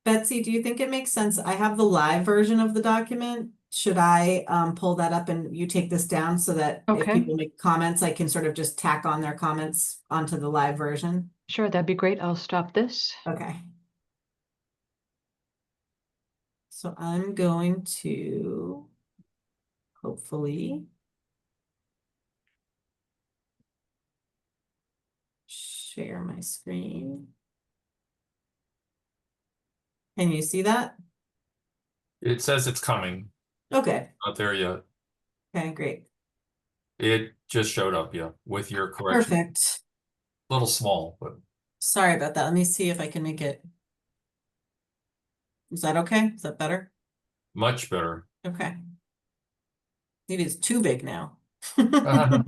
Betsy, do you think it makes sense? I have the live version of the document. Should I pull that up and you take this down so that if people make comments, I can sort of just tack on their comments onto the live version? Sure, that'd be great. I'll stop this. Okay. So I'm going to hopefully share my screen. Can you see that? It says it's coming. Okay. Not there yet. Okay, great. It just showed up, yeah, with your correction. Perfect. A little small, but Sorry about that. Let me see if I can make it. Is that okay? Is that better? much better. Okay. Maybe it's too big now. Not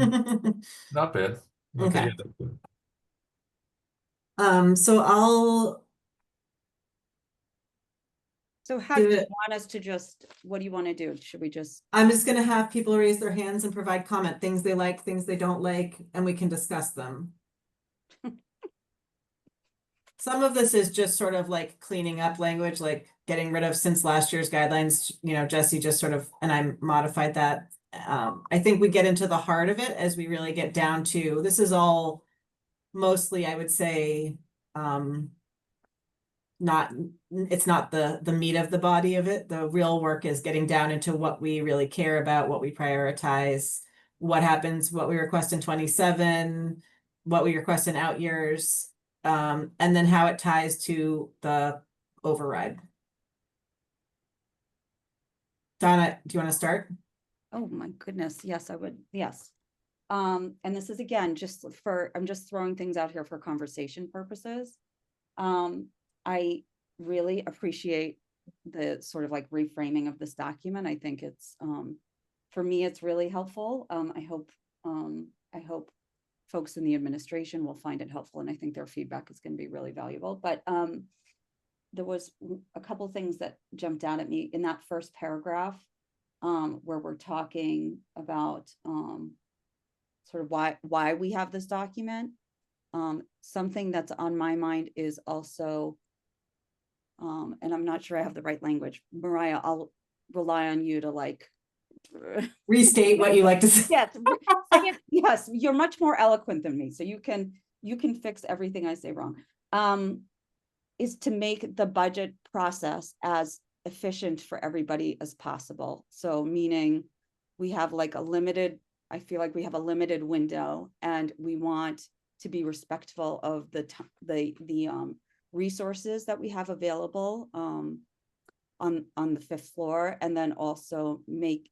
bad. Okay. Yeah. So So how do you Good. want us to what do you want to do? Should we just? I'm just gonna have people raise their hands and provide comment, things they like, things they don't like, and we can discuss them. Some of this is just sort of like cleaning up language, like getting rid of since last year's guidelines, you know, Jesse just sort of, and I modified that I think we get into the heart of it as we really get down to, this is all mostly, I would say, it's not the meat of the body of it. The real work is getting down into what we really care about, what we prioritize, what happens, what we request in 27, what we request in out years, and then how it ties to the override. Donna, do you want to start? Oh my goodness, yes, I would, yes. And this is again, I'm just throwing things out here for conversation purposes. I really appreciate the sort of like reframing of this document. I think it's, for me, it's really helpful. I hope folks in the administration will find it helpful, and I think their feedback is going to be really valuable. But there was a couple of things that jumped out at me in that first paragraph, where we're talking about sort of why we have this document. Something that's on my mind is also, and I'm not sure I have the right language. Mariah, I'll rely on you to like Restate what you like to say. Yes, yes, you're much more eloquent than me, so you can fix everything I say wrong. Is to make the budget process as efficient for everybody as possible. So meaning we have like I feel like we have a limited window, and we want to be respectful of the resources that we have available on the 5th floor, and then also make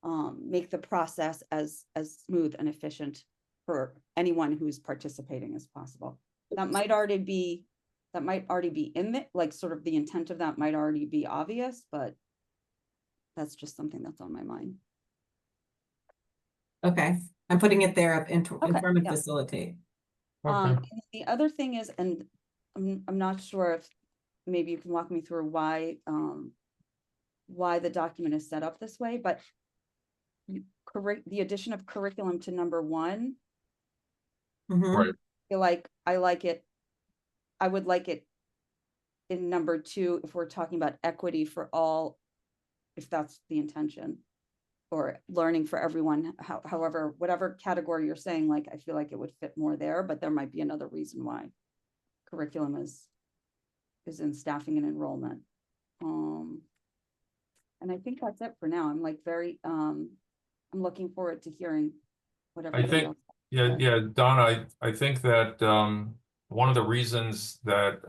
the process as smooth and efficient for anyone who's participating as possible. That might already be in it, like sort of the intent of that might already be obvious, but that's just something that's on my mind. Okay, I'm putting it there up inform and yeah. facilitate. Okay. The other thing is, and I'm not sure if maybe you can walk me through why the document is set up this way, but the addition of curriculum to number 1. Right. I would like it in number 2 if we're talking about equity for all, if that's the intention, or learning for everyone, however, whatever category you're saying, like, I feel like it would fit more there, but there might be another reason why curriculum is in staffing and enrollment. And I think that's it for now. I'm like I'm looking forward to hearing whatever. I think, yeah, Donna, I think that one of the reasons that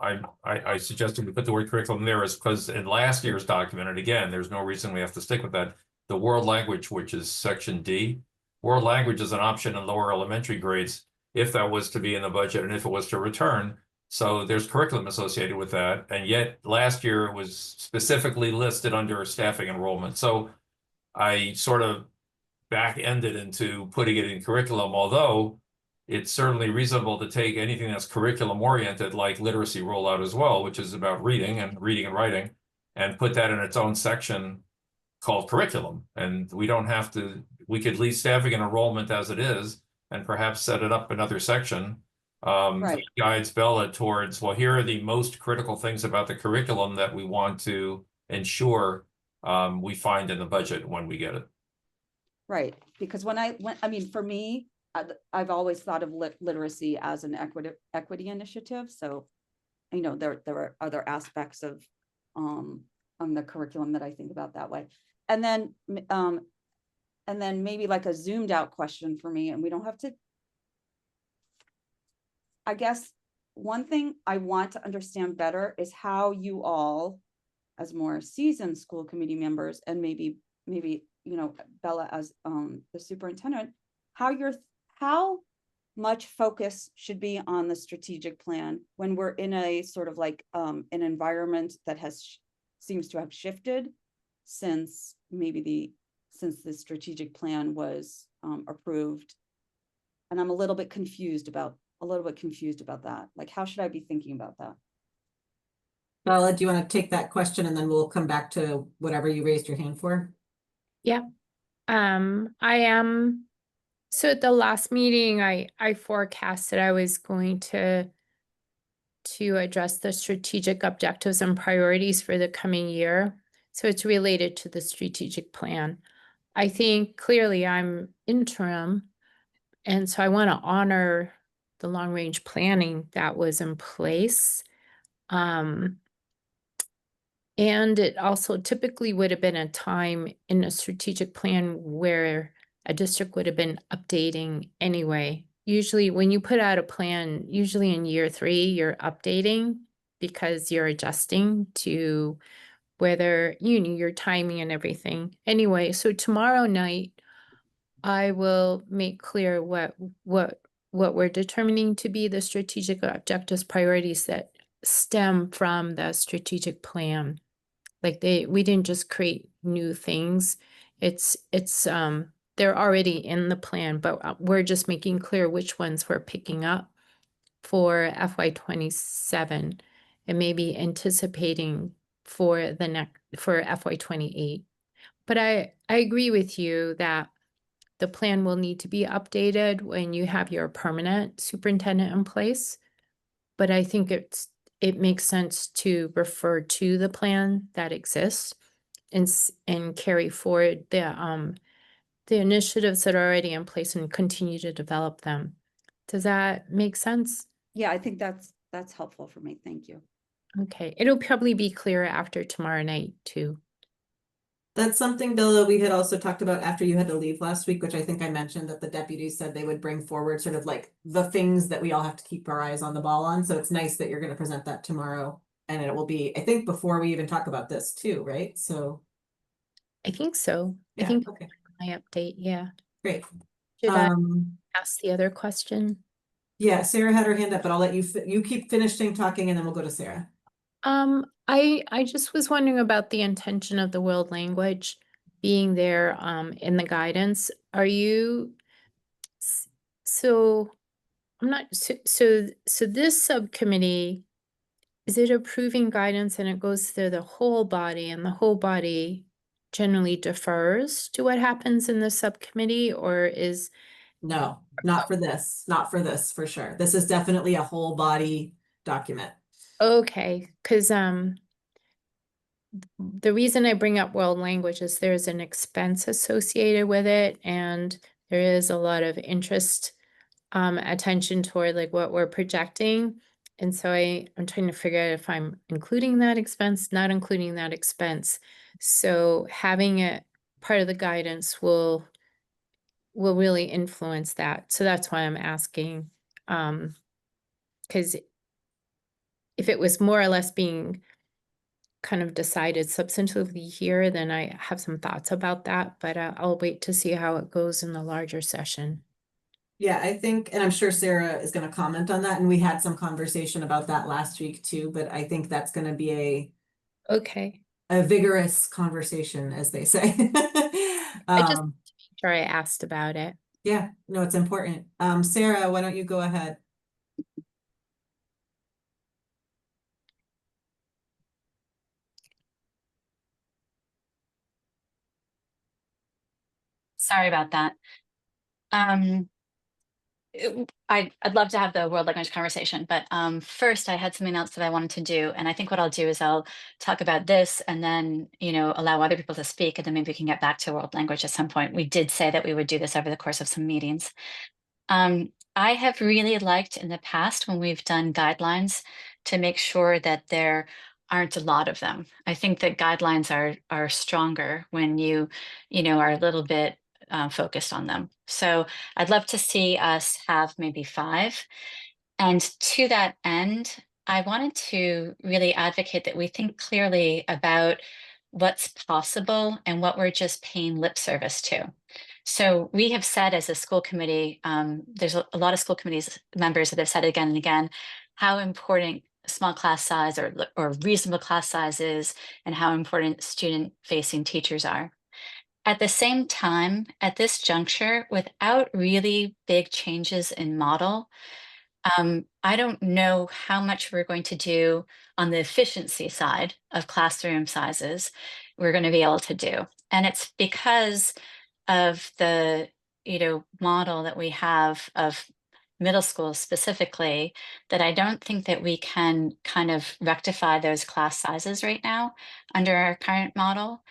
I suggested we put the word curriculum there is because in last year's document, and again, there's no reason we have to stick with that, the world language, which is section D, world language is an option in lower elementary grades if that was to be in the budget and if it was to return. So there's curriculum associated with that. And yet last year it was specifically listed under staffing enrollment. So I sort of back-ended into putting it in curriculum, although it's certainly reasonable to take anything that's curriculum oriented, like literacy rollout as well, which is about reading and writing, and put that in its own section called curriculum. And we don't have to, we could leave staffing and enrollment as it is, and perhaps set it up another section that guides Bella towards, well, here are the most critical things about the curriculum that we want to ensure we find in the budget when we get it. Right, because I mean, for me, I've always thought of literacy as an equity initiative. So, you know, there are other aspects of the curriculum that I think about that way. And then maybe like a zoomed out question for me, and we don't have to, I guess one thing I want to understand better is how you all, as more seasoned school committee members, and maybe, you know, Bella as the superintendent, how much focus should be on the strategic plan when we're in a sort of like an environment that seems to have shifted since the strategic plan was approved. And I'm a little bit confused about that. Like, how should I be thinking about that? Bella, do you want to take that question and then we'll come back to whatever you raised your hand for? Yeah. So at the last meeting, I forecasted I was going to address the strategic objectives and priorities for the coming year. So it's related to the strategic plan. I think clearly I'm interim, and so I want to honor the long range planning that was in place. And it also typically would have been a time in a strategic plan where a district would have been updating anyway. Usually when you put out a plan, usually in year 3, you're updating because you're adjusting to whether you know your timing and everything. Anyway, so tomorrow night I will make clear what we're determining to be the strategic objectives priorities that stem from the strategic plan. Like we didn't just create new things. It's they're already in the plan, but we're just making clear which ones we're picking up for FY27 and maybe anticipating for the next for FY28. But I agree with you that the plan will need to be updated when you have your permanent superintendent in place. But I think it makes sense to refer to the plan that exists and carry forward the initiatives that are already in place and continue to develop them. Does that make sense? Yeah, I think that's helpful for me. Thank you. Okay, it'll probably be clearer after tomorrow night too. That's something, Bill, that we had also talked about after you had to leave last week, which I think I mentioned that the deputies said they would bring forward sort of like the things that we all have to keep our eyes on the ball on. So it's nice that you're going to present that tomorrow. And it will be, I think, before we even talk about this too, right? So I think so. I yeah, think okay, my update, yeah. great. Should I ask the other question? Yeah, Sarah had her hand up, but I'll let you keep finishing talking and then we'll go to Sarah. I just was wondering about the intention of the world language being there in the guidance. Are you so I'm not so this subcommittee, is it approving guidance and it goes through the whole body and the whole body generally defers to what happens in the subcommittee, or is No, not for this, for sure. This is definitely a whole body document. okay, because the reason I bring up world language is there's an expense associated with it, and there is a lot of interest, attention toward like what we're projecting. And so I'm trying to figure out if I'm including that expense, not including that expense. So having it part of the guidance will really influence that. So that's why I'm asking, because if it was more or less being kind of decided substantively here, then I have some thoughts about that, but I'll wait to see how it goes in the larger session. Yeah, I think, and I'm sure Sarah is going to comment on that, and we had some conversation about that last week too, but I think that's going to be Okay. a vigorous conversation, as they say. I just sure I asked about it. Yeah, no, it's important. Sarah, why don't you go ahead? Sorry about that. I'd love to have the world language conversation, but first I had something else that I wanted to do, and I think what I'll do is I'll talk about this and then allow other people to speak, and then maybe we can get back to world language at some point. We did say that we would do this over the course of some meetings. I have really liked in the past when we've done guidelines to make sure that there aren't a lot of them. I think that guidelines are stronger when you are a little bit focused on them. So I'd love to see us have maybe 5. And to that end, I wanted to really advocate that we think clearly about what's possible and what we're just paying lip service to. So we have said as a school committee, there's a lot of school committees members that have said again and again how important small class size or reasonable class size is, and how important student facing teachers are. At the same time, at this juncture, without really big changes in model, I don't know how much we're going to do on the efficiency side of classroom sizes we're going to be able to do. And it's because of the model that we have of middle school specifically, that I don't think that we can kind of rectify those class sizes right now under our current model.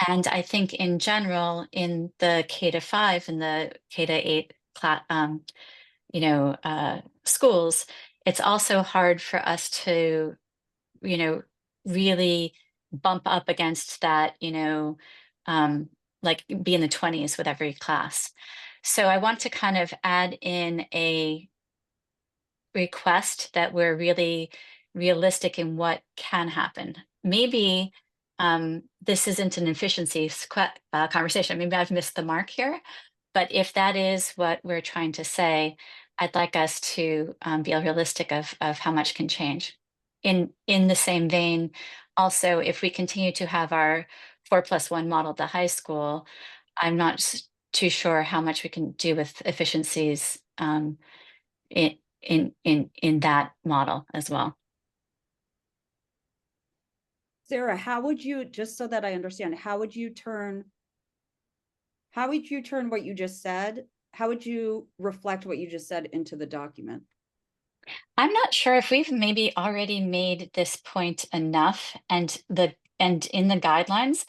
And I think in general, in the K-5 and the K-8 class, schools, it's also hard for us to, really bump up against that, like be in the 20s with every class. So I want to kind of add in a request that we're really realistic in what can happen. Maybe this isn't an efficiency conversation. Maybe I've missed the mark here, but if that is what we're trying to say, I'd like us to be realistic of how much can change. In the same vein, also, if we continue to have our 4+1 model at the high school, I'm not too sure how much we can do with efficiencies in that model as well. Sarah, how would you, just so that I understand, how would you turn what you just said? How would you reflect what you just said into the document? I'm not sure if we've maybe already made this point enough, and in the guidelines,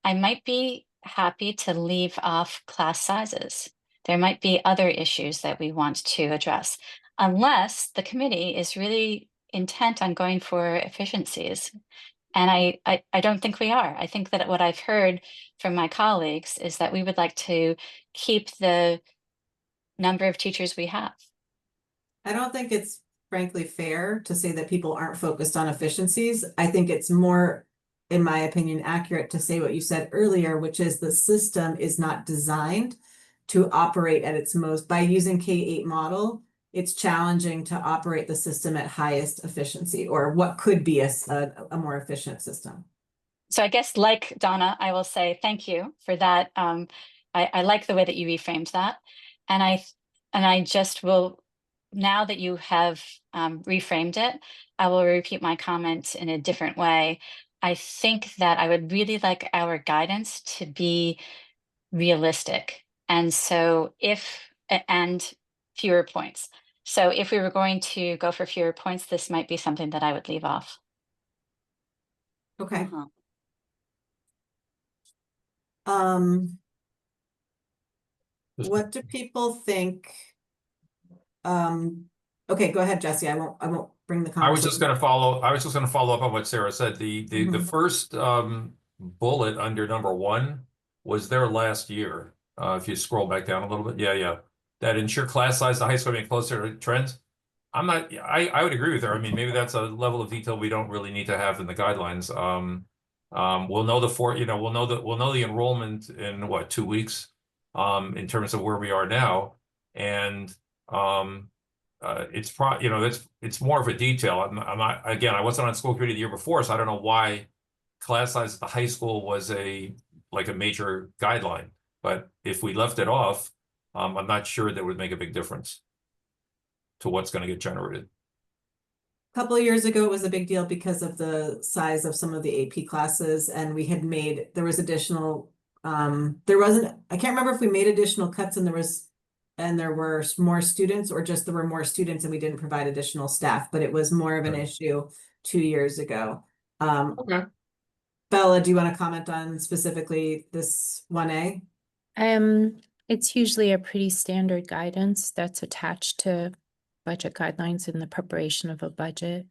I might be happy to leave off class sizes. There might be other issues that we want to address, unless the committee is really intent on going for efficiencies. And I don't think we are. I think that what I've heard from my colleagues is that we would like to keep the number of teachers we have. I don't think it's frankly fair to say that people aren't focused on efficiencies. I think it's more, in my opinion, accurate to say what you said earlier, which is the system is not designed to operate at its most. By using K-8 model, it's challenging to operate the system at highest efficiency, or what could be a more efficient system. So I guess, like Donna, I will say thank you for that. I like the way that you reframed that, and I just will, now that you have reframed it, I will repeat my comment in a different way. I think that I would really like our guidance to be realistic, and so and fewer points. So if we were going to go for fewer points, this might be something that I would leave off. Okay. Uh-huh. What do people think? Okay, go ahead, Jesse. I won't bring the conversation. I was just going to follow up on what Sarah said. The first bullet under number 1 was there last year. If you scroll back down a little bit, yeah, that ensure class size, the high school being closer to trends. I would agree with her. I mean, maybe that's a level of detail we don't really need to have in the guidelines. We'll know we'll know the enrollment in what, 2 weeks, in terms of where we are now, and it's more of a detail. I'm not, again, I wasn't on school committee the year before, so I don't know why class size at the high school was a major guideline. But if we left it off, I'm not sure that would make a big difference to what's going to get generated. A couple of years ago, it was a big deal because of the size of some of the AP classes, and we had there was additional, I can't remember if we made additional cuts and there were more students, or just there were more students and we didn't provide additional staff, but it was more of an issue 2 years ago. Okay. Bella, do you want to comment on specifically this 1A? It's usually a pretty standard guidance that's attached to budget guidelines in the preparation of a budget.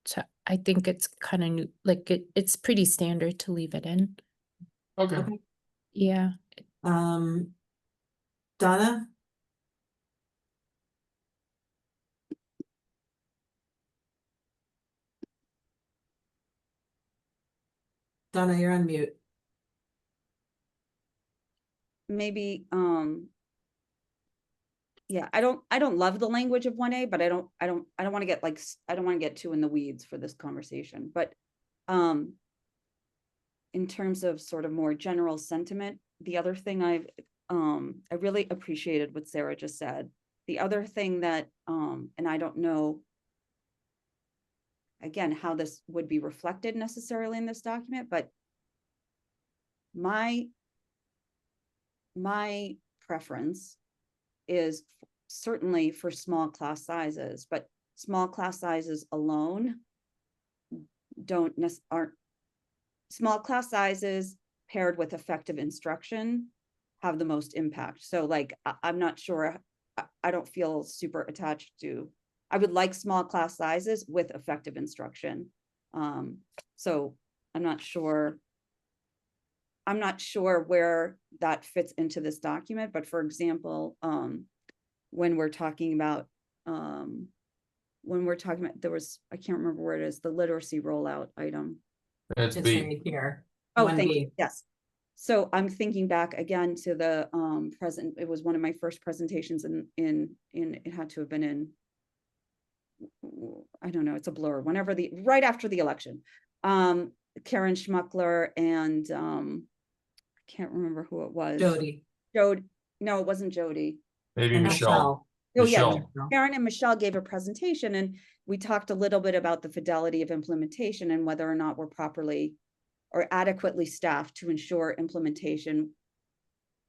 So I think it's kind of new, like it's pretty standard to leave it in. Okay. Yeah. Donna? Donna, you're on mute. Maybe, yeah, I don't love the language of 1A, but I don't want to get I don't want to get too in the weeds for this conversation, but in terms of sort of more general sentiment, the other thing I really appreciated what Sarah just said. The other thing that, and I don't know, again, how this would be reflected necessarily in this document, but my preference is certainly for small class sizes, but small class sizes alone aren't, small class sizes paired with effective instruction have the most impact. So like, I'm not sure, I don't feel super attached to, I would like small class sizes with effective instruction. So I'm not sure where that fits into this document, but for example, when we're talking about, there was, I can't remember where it is, the literacy rollout item. It's It's B. right here. Oh, 1B. thank you. Yes. So I'm thinking back again to the present, it was one of my first presentations in it had to have been in, I don't know, it's a blur, right after the election. Karen Schmuckler and I can't remember who it was. Jody No, it wasn't Jody. Maybe and Michelle. Oh, yeah, Michelle. Karen and Michelle gave a presentation and we talked a little bit about the fidelity of implementation and whether or not we're properly or adequately staffed to ensure implementation,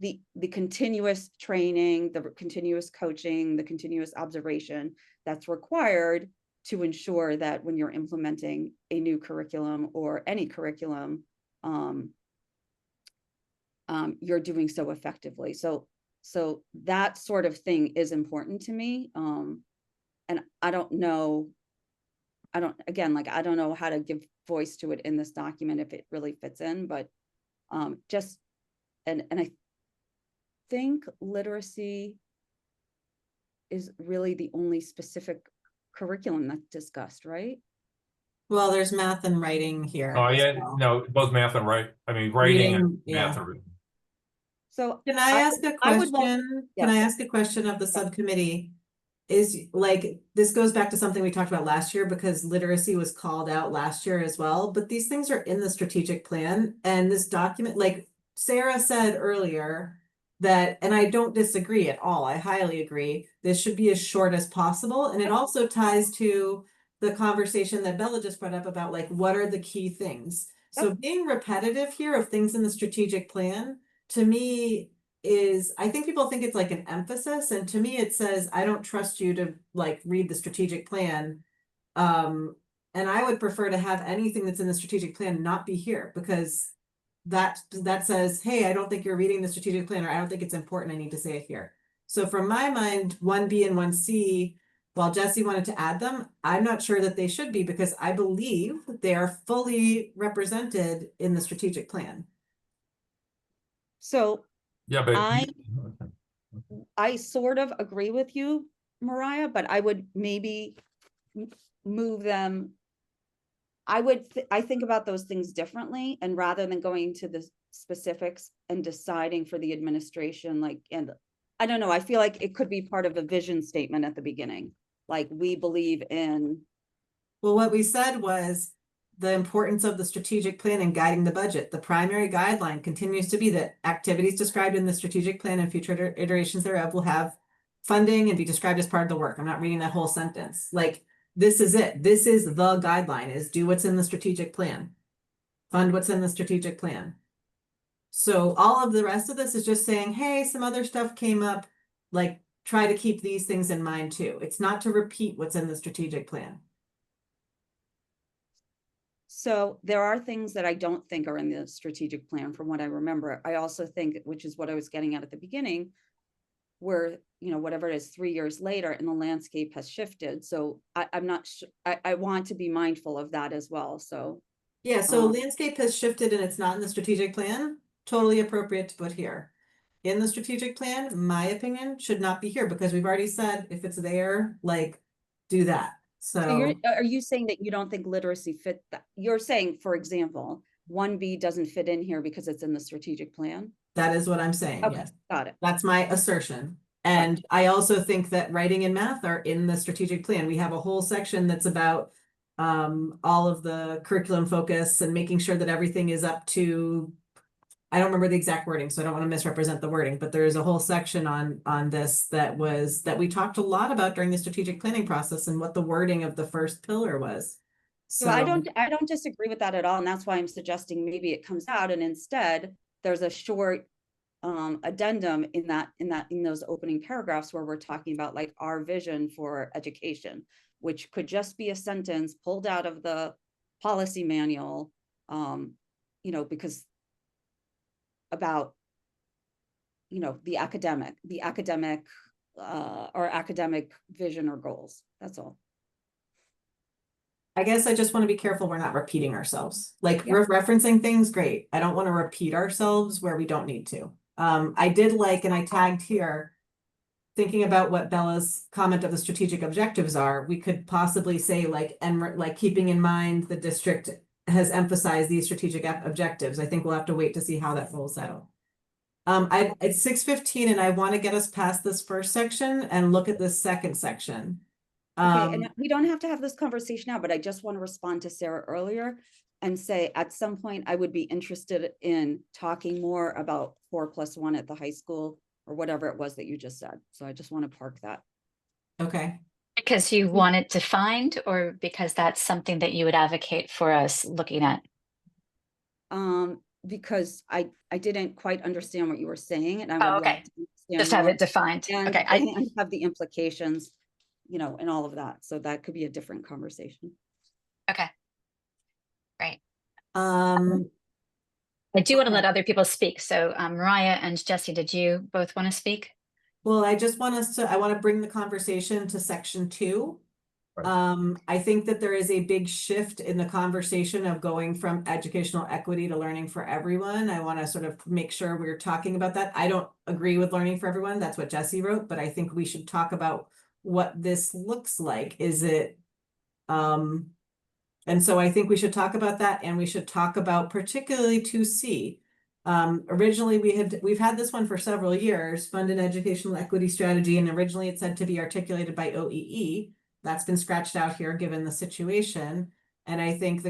the continuous training, the continuous coaching, the continuous observation that's required to ensure that when you're implementing a new curriculum or any curriculum, you're doing so effectively. So that sort of thing is important to me. And I don't know how to give voice to it in this document if it really fits in, but and I think literacy is really the only specific curriculum that's discussed, right? Well, there's math and writing here. Oh, yeah, so. no, both math and writing and yeah. math are written. So Can I ask a question? yeah. Can I ask a question of the subcommittee? Is like, this goes back to something we talked about last year because literacy was called out last year as well, but these things are in the strategic plan and this document, like Sarah said earlier, that, and I don't disagree at all, I highly agree, this should be as short as possible. And it also ties to the conversation that Bella just brought up about like, what are the key things? So being repetitive here of things in the strategic plan, to me, is, I think people think it's like an emphasis, and to me it says, I don't trust you to like read the strategic plan. And I would prefer to have anything that's in the strategic plan not be here, because that says, hey, I don't think you're reading the strategic plan, or I don't think it's important, I need to say it here. So from my mind, 1B and 1C, while Jesse wanted to add them, I'm not sure that they should be, because I believe that they are fully represented in the strategic plan. So Yeah, but I sort of agree with you, Mariah, but I would maybe move them. I think about those things differently, and rather than going to the specifics and deciding for the administration, like, and I don't know, I feel like it could be part of a vision statement at the beginning. Like, we believe in. Well, what we said was the importance of the strategic plan in guiding the budget. The primary guideline continues to be that activities described in the strategic plan and future iterations thereof will have funding and be described as part of the work. I'm not reading that whole sentence. Like, this is it. This is the guideline, is do what's in the strategic plan. Fund what's in the strategic plan. So all of the rest of this is just saying, hey, some other stuff came up, like try to keep these things in mind too. It's not to repeat what's in the strategic plan. So there are things that I don't think are in the strategic plan from what I remember. I also think, which is what I was getting at the beginning, where, you know, whatever it is, 3 years later and the landscape has shifted. So I'm not sure, I want to be mindful of that as well. So. Yeah, so landscape has shifted and it's not in the strategic plan, totally appropriate to put here. In the strategic plan, my opinion, should not be here, because we've already said if it's there, like, do that. So are you saying that you don't think literacy fit that? You're saying, for example, 1B doesn't fit in here because it's in the strategic plan? that is what I'm saying, Okay, yes. got it. That's my assertion. And I also think that writing and math are in the strategic plan. We have a whole section that's about all of the curriculum focus and making sure that everything is up to, I don't remember the exact wording, so I don't want to misrepresent the wording, but there is a whole section on this that we talked a lot about during the strategic planning process and what the wording of the first pillar was. So I don't disagree with that at all. And that's why I'm suggesting maybe it comes out and instead there's a short addendum in those opening paragraphs where we're talking about like our vision for education, which could just be a sentence pulled out of the policy manual, you know, because about, you know, the academic or academic vision or goals. That's all. I guess I just want to be careful we're not repeating ourselves. Like Yeah. referencing things, great. I don't want to repeat ourselves where we don't need to. I did like, and I tagged here, thinking about what Bella's comment of the strategic objectives are, we could possibly say like, and like keeping in mind the district has emphasized these strategic objectives. I think we'll have to wait to see how that rolls out. It's 6:15 and I want to get us past this first section and look at this second section. Okay, and we don't have to have this conversation now, but I just want to respond to Sarah earlier and say at some point I would be interested in talking more about 4+1 at the high school or whatever it was that you just said. So I just want to park that. Okay. Because you want it defined, or because that's something that you would advocate for us looking at? Because I didn't quite understand what you were saying, and I Oh, would okay. like to understand Just have more it defined. and, Okay. and have the implications, you know, and all of that. So that could be a different conversation. Okay. Great. I I do want to let other people speak. So Mariah and Jesse, did you both want to speak? Well, I just want I want to bring the conversation to section 2. Right. I think that there is a big shift in the conversation of going from educational equity to learning for everyone. I want to sort of make sure we're talking about that. I don't agree with learning for everyone. That's what Jesse wrote, but I think we should talk about what this looks like. Is it, and so I think we should talk about that, and we should talk about particularly 2C. Originally we've had this one for several years, funded educational equity strategy, and originally it said to be articulated by OEE. That's been scratched out here given the situation. And I think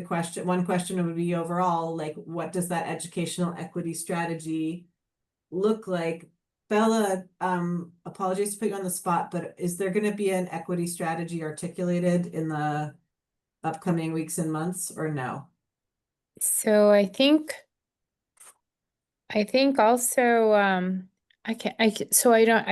one question would be overall, like, what does that educational equity strategy look like? Bella, apologies to put you on the spot, but is there going to be an equity strategy articulated in the upcoming weeks and months, or no? So I think also I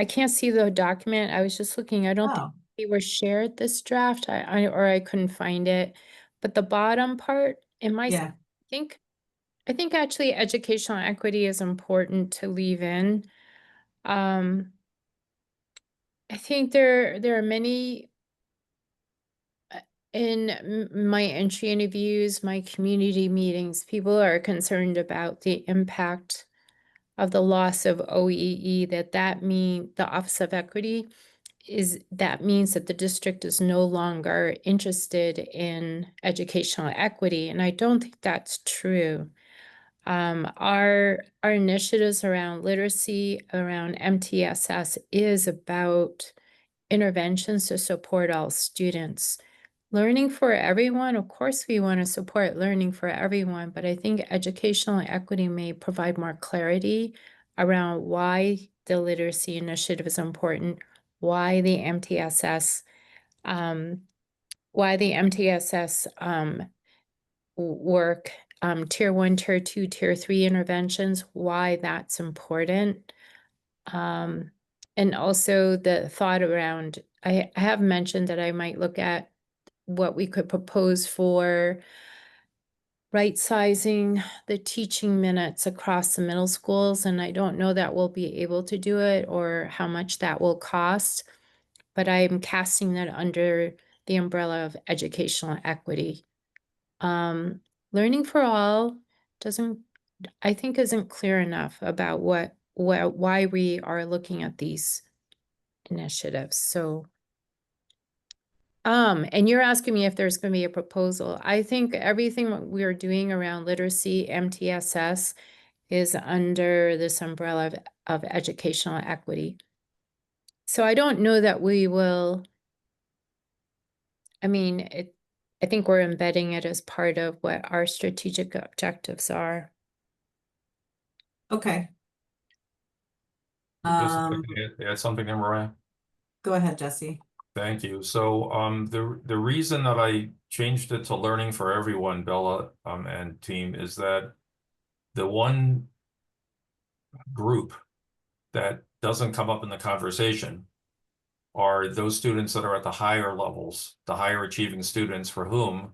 can't see the document. I was just looking. I don't think Oh, we were shared this draft. I couldn't find it. But the bottom part, yeah. I think actually educational equity is important to leave in. I think there are many in my entry interviews, my community meetings, people are concerned about the impact of the loss of OEE, that mean the Office of Equity means that the district is no longer interested in educational equity. And I don't think that's true. Our initiatives around literacy, around MTSS is about interventions to support all students. Learning for everyone, of course, we want to support learning for everyone, but I think educational equity may provide more clarity around why the literacy initiative is important, why the MTSS, work, tier 1, tier 2, tier 3 interventions, why that's important. And also the thought around, I have mentioned that I might look at what we could propose for right sizing the teaching minutes across the middle schools. And I don't know that we'll be able to do it or how much that will cost, but I'm casting that under the umbrella of educational equity. Learning for all I think isn't clear enough about why we are looking at these initiatives. So and you're asking me if there's going to be a proposal. I think everything we are doing around literacy, MTSS, is under this umbrella of educational equity. So I don't know that we will, I think we're embedding it as part of what our strategic objectives are. Okay. Just add something there, Mariah. Go ahead, Jesse. Thank you. So the reason that I changed it to learning for everyone, Bella and team, is that the one group that doesn't come up in the conversation are those students that are at the higher levels, the higher achieving students for whom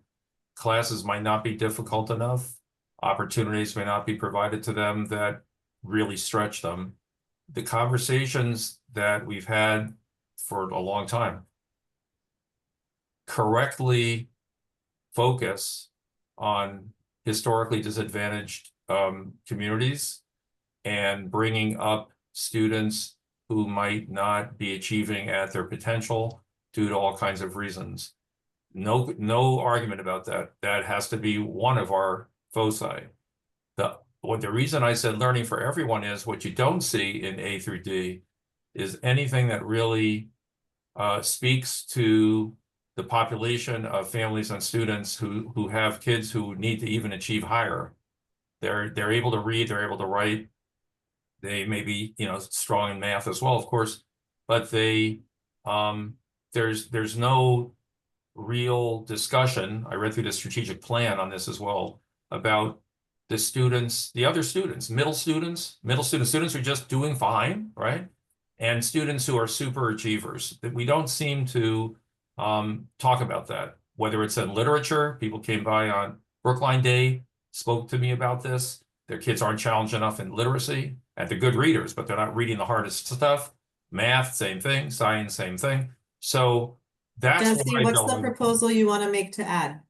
classes might not be difficult enough, opportunities may not be provided to them that really stretch them. The conversations that we've had for a long time correctly focus on historically disadvantaged communities and bringing up students who might not be achieving at their potential due to all kinds of reasons. No argument about that. That has to be one of our foci. The reason I said learning for everyone is what you don't see in A through D is anything that really speaks to the population of families and students who have kids who need to even achieve higher. They're able to read, they're able to write. They may be, strong in math as well, of course, but there's no real discussion. I read through the strategic plan on this as well about the students, the other students, middle students who are just doing fine, right? And students who are super achievers. That we don't seem to talk about that, whether it's in literature. People came by on Brookline Day, spoke to me about this. Their kids aren't challenged enough in literacy, and they're good readers, but they're not reading the hardest stuff. Math, same thing. Science, same thing. So that's Jesse, why I what's the don't- proposal you want to make to add?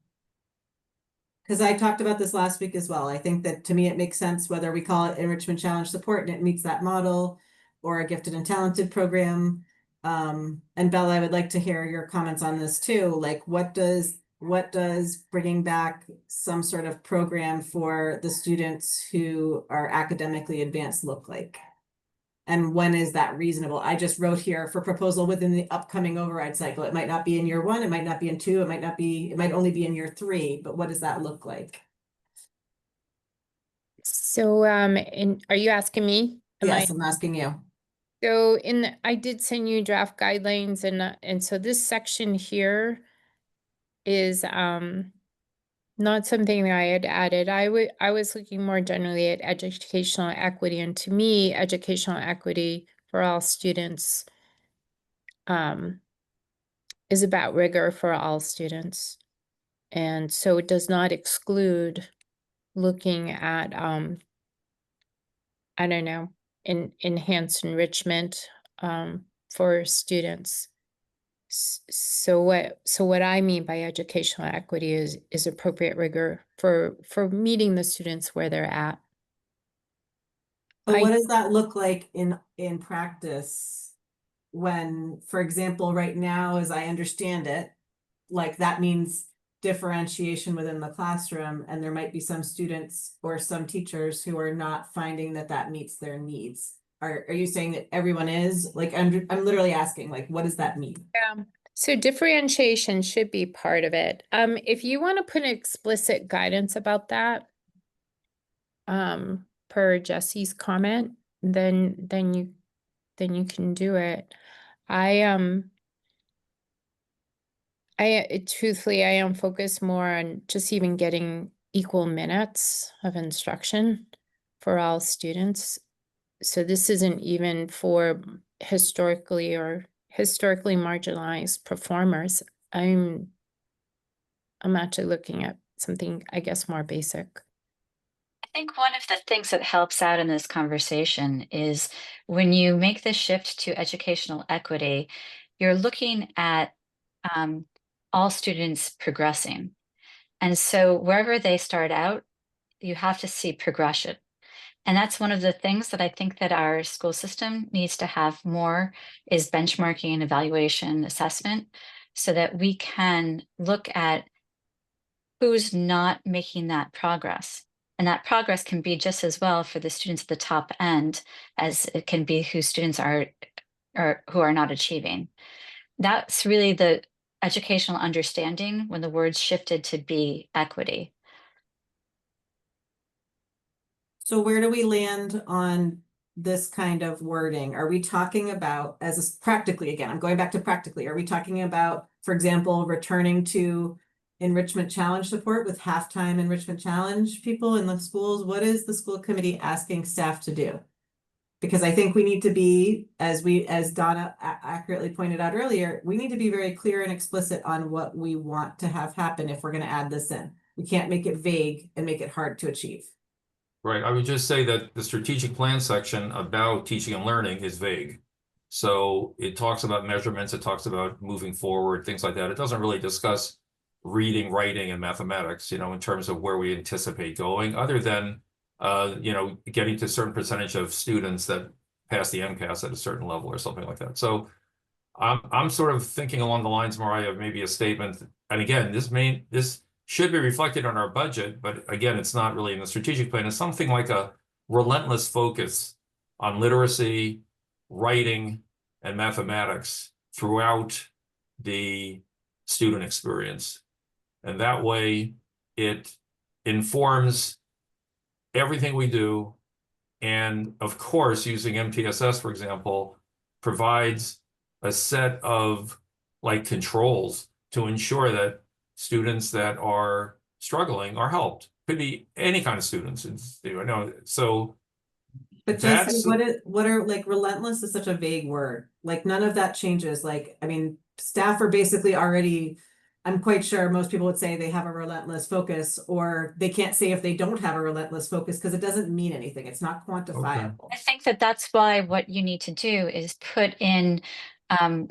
Because I talked about this last week as well. I think that to me, it makes sense whether we call it enrichment challenge support and it meets that model, or a gifted and talented program. And Bella, I would like to hear your comments on this too. Like, what does bringing back some sort of program for the students who are academically advanced look like? And when is that reasonable? I just wrote here for proposal within the upcoming override cycle. It might not be in year 1, it might not be in 2, it might only be in year 3, but what does that look like? So, are you asking me? Yes, I'm asking you. So I did send you draft guidelines, and so this section here is not something that I had added. I was looking more generally at educational equity, and to me, educational equity for all students is about rigor for all students. And so it does not exclude looking at I don't know, enhanced enrichment for students. So what I mean by educational equity is appropriate rigor for meeting the students where they're at. But what does that look like in practice when, for example, right now, as I understand it, like that means differentiation within the classroom, and there might be some students or some teachers who are not finding that meets their needs. Are you saying that everyone is? Like, I'm literally asking, like, what does that mean? Yeah. So differentiation should be part of it. If you want to put explicit guidance about that, per Jesse's comment, then you can do it. Truthfully, I am focused more on just even getting equal minutes of instruction for all students. So this isn't even for historically marginalized performers. I'm actually looking at something, I guess, more basic. I think one of the things that helps out in this conversation is when you make the shift to educational equity, you're looking at all students progressing. And so wherever they start out, you have to see progression. And that's one of the things that I think that our school system needs to have more is benchmarking, evaluation, assessment, so that we can look at who's not making that progress. And that progress can be just as well for the students at the top end as it can be who students are or who are not achieving. That's really the educational understanding when the words shifted to be equity. So where do we land on this kind of wording? Are we talking about practically, again, I'm going back to practically, are we talking about, for example, returning to enrichment challenge support with halftime enrichment challenge people in the schools? What is the school committee asking staff to do? Because I think we need to be, as Donna accurately pointed out earlier, we need to be very clear and explicit on what we want to have happen if we're going to add this in. We can't make it vague and make it hard to achieve. Right, I would just say that the strategic plan section about teaching and learning is vague. So it talks about measurements, it talks about moving forward, things like that. It doesn't really discuss reading, writing, and mathematics, in terms of where we anticipate going, other than, getting to a certain percentage of students that pass the MCAS at a certain level or something like that. So I'm sort of thinking along the lines, Mariah, of maybe a statement. And again, this should be reflected on our budget, but again, it's not really in the strategic plan. It's something like a relentless focus on literacy, writing, and mathematics throughout the student experience. And that way it informs everything we do. And of course, using MTSS, for example, provides a set of like controls to ensure that students that are struggling are helped. Could be any kind of students. So But that's Jesse, what are like relentless is such a vague word. Like none of that changes. Like, I mean, staff are basically already, I'm quite sure most people would say they have a relentless focus, or they can't say if they don't have a relentless focus because it doesn't mean anything. It's not quantifiable. I think that that's why what you need to do is put in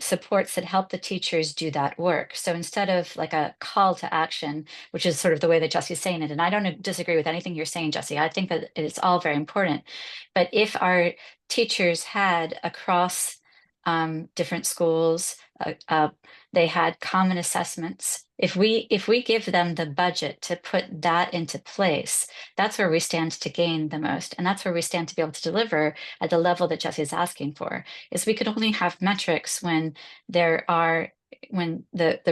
supports that help the teachers do that work. So instead of like a call to action, which is sort of the way that Jesse's saying it, and I don't disagree with anything you're saying, Jesse, I think that it's all very important. But if our teachers had across different schools, they had common assessments. If we give them the budget to put that into place, that's where we stand to gain the most, and that's where we stand to be able to deliver at the level that Jesse is asking for. Is we could only have metrics when the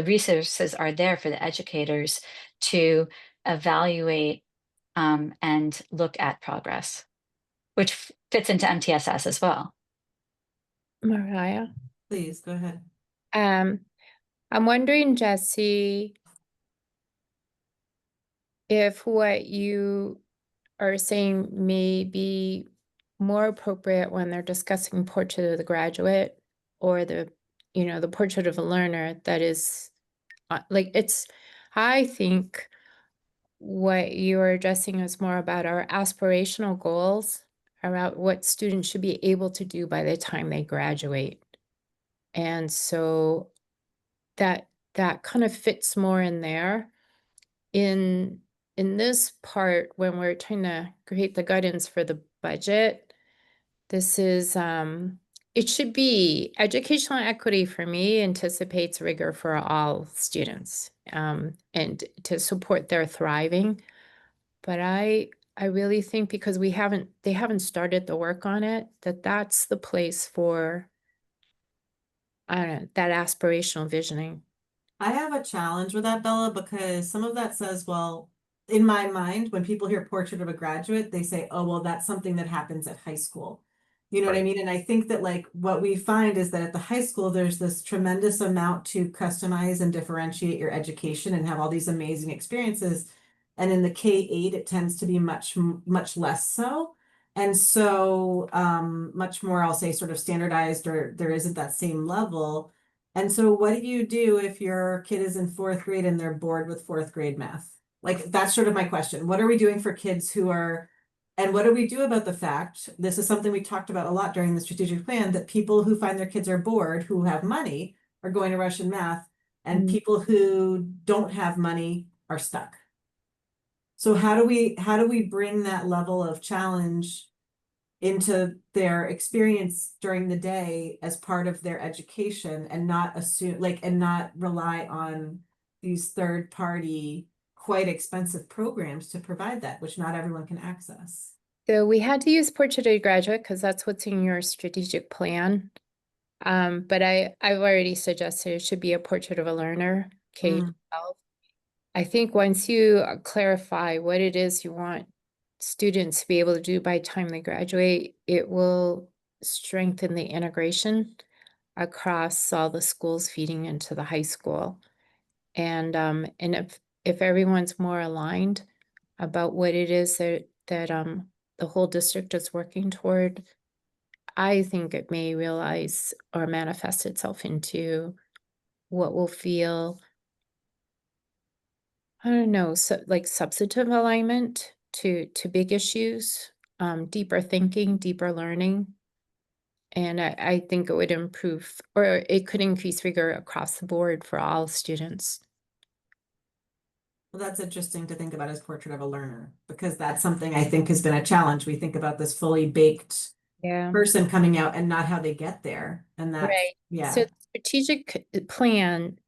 resources are there for the educators to evaluate and look at progress, which fits into MTSS as well. Mariah, Please go ahead. I'm wondering, Jesse, if what you are saying may be more appropriate when they're discussing portrait of the graduate or the portrait of a learner that is I think what you're addressing is more about our aspirational goals around what students should be able to do by the time they graduate. And so that kind of fits more in there. In this part, when we're trying to create the guidance for the budget, this is it should be educational equity for me anticipates rigor for all students and to support their thriving. But I really think because they haven't started the work on it, that's the place for, I don't know, that aspirational visioning. I have a challenge with that, Bella, because some of that says, well, in my mind, when people hear portrait of a graduate, they say, oh, well, that's something that happens at high school. You know what I Right. mean? And I think that like what we find is that at the high school, there's this tremendous amount to customize and differentiate your education and have all these amazing experiences. And in the K-8, it tends to be much less so. And so much more, I'll say, sort of standardized, or there isn't that same level. And so what do you do if your kid is in 4th grade and they're bored with 4th grade math? Like, that's sort of my question. What are we doing for kids who are, and what do we do about the fact, this is something we talked about a lot during the strategic plan, that people who find their kids are bored, who have money, are going to Russian math, and people who don't have money are stuck. So how do we bring that level of challenge into their experience during the day as part of their education, and not assume and not rely on these third party quite expensive programs to provide that, which not everyone can access. So we had to use portrait of a graduate because that's what's in your strategic plan. But I've already suggested it should be a portrait of a learner, K-12. I think once you clarify what it is you want students to be able to do by the time they graduate, it will strengthen the integration across all the schools feeding into the high school. And if everyone's more aligned about what it is that the whole district is working toward, I think it may realize or manifest itself into what will feel, I don't know, so like substantive alignment to big issues, deeper thinking, deeper learning. And I think it would improve, or it could increase rigor across the board for all students. Well, that's interesting to think about as portrait of a learner, because that's something I think has been a challenge. We think about this fully baked Yeah. person coming out and not how they get there. And that's, Right. yeah. So the strategic plan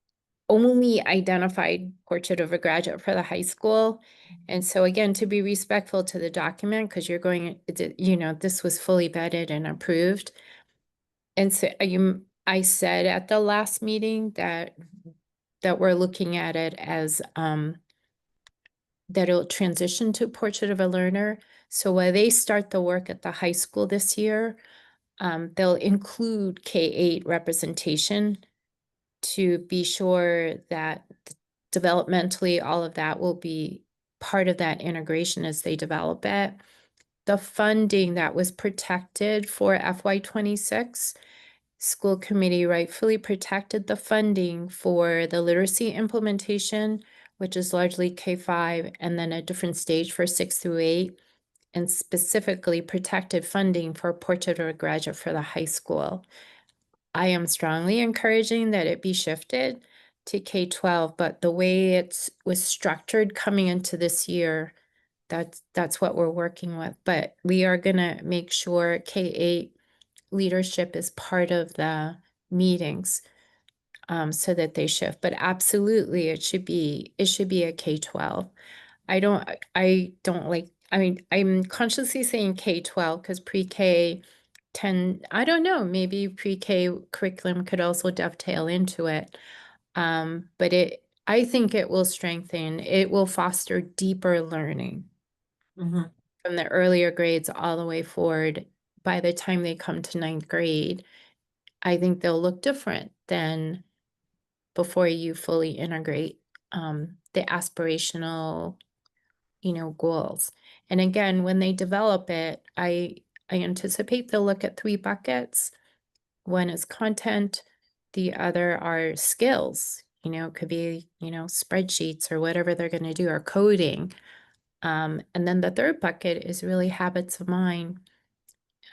only identified portrait of a graduate for the high school. And so again, to be respectful to the document, because you're going, you know, this was fully vetted and approved. And so I said at the last meeting that we're looking at it as that it'll transition to portrait of a learner. So while they start the work at the high school this year, they'll include K-8 representation to be sure that developmentally all of that will be part of that integration as they develop it. The funding that was protected for FY26, school committee rightfully protected the funding for the literacy implementation, which is largely K-5, and then a different stage for 6 through 8, and specifically protected funding for portrait or graduate for the high school. I am strongly encouraging that it be shifted to K-12, but the way it was structured coming into this year, that's what we're working with. But we are gonna make sure K-8 leadership is part of the meetings, so that they shift. But absolutely, it should be a K-12. I don't like, I mean, I'm consciously saying K-12 because pre-K 10, I don't know, maybe pre-K curriculum could also dovetail into it. But I think it will strengthen, it will foster deeper learning Mhm. from the earlier grades all the way forward. By the time they come to 9th grade, I think they'll look different than before you fully integrate the aspirational, you know, goals. And again, when they develop it, I anticipate they'll look at 3 buckets. One is content, the other are skills, you know, it could be, you know, spreadsheets or whatever they're going to do, or coding. And then the third bucket is really habits of mind.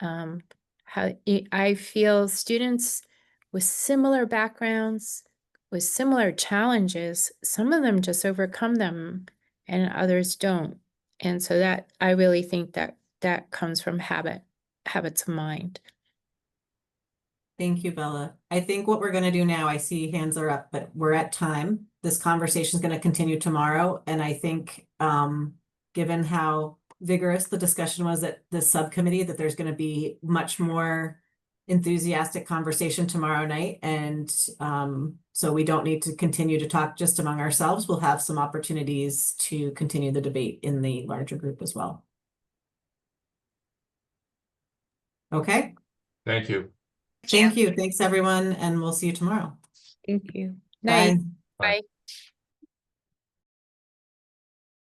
I feel students with similar backgrounds, with similar challenges, some of them just overcome them and others don't. And so that I really think that comes from habits of mind. Thank you, Bella. I think what we're gonna do now, I see hands are up, but we're at time. This conversation is gonna continue tomorrow, and I think, given how vigorous the discussion was at the subcommittee, that there's gonna be much more enthusiastic conversation tomorrow night, and so we don't need to continue to talk just among ourselves. We'll have some opportunities to continue the debate in the larger group as well. Okay, Thank you. thank you. Thanks, everyone, and we'll see you tomorrow. Thank you. Night. Bye. Bye.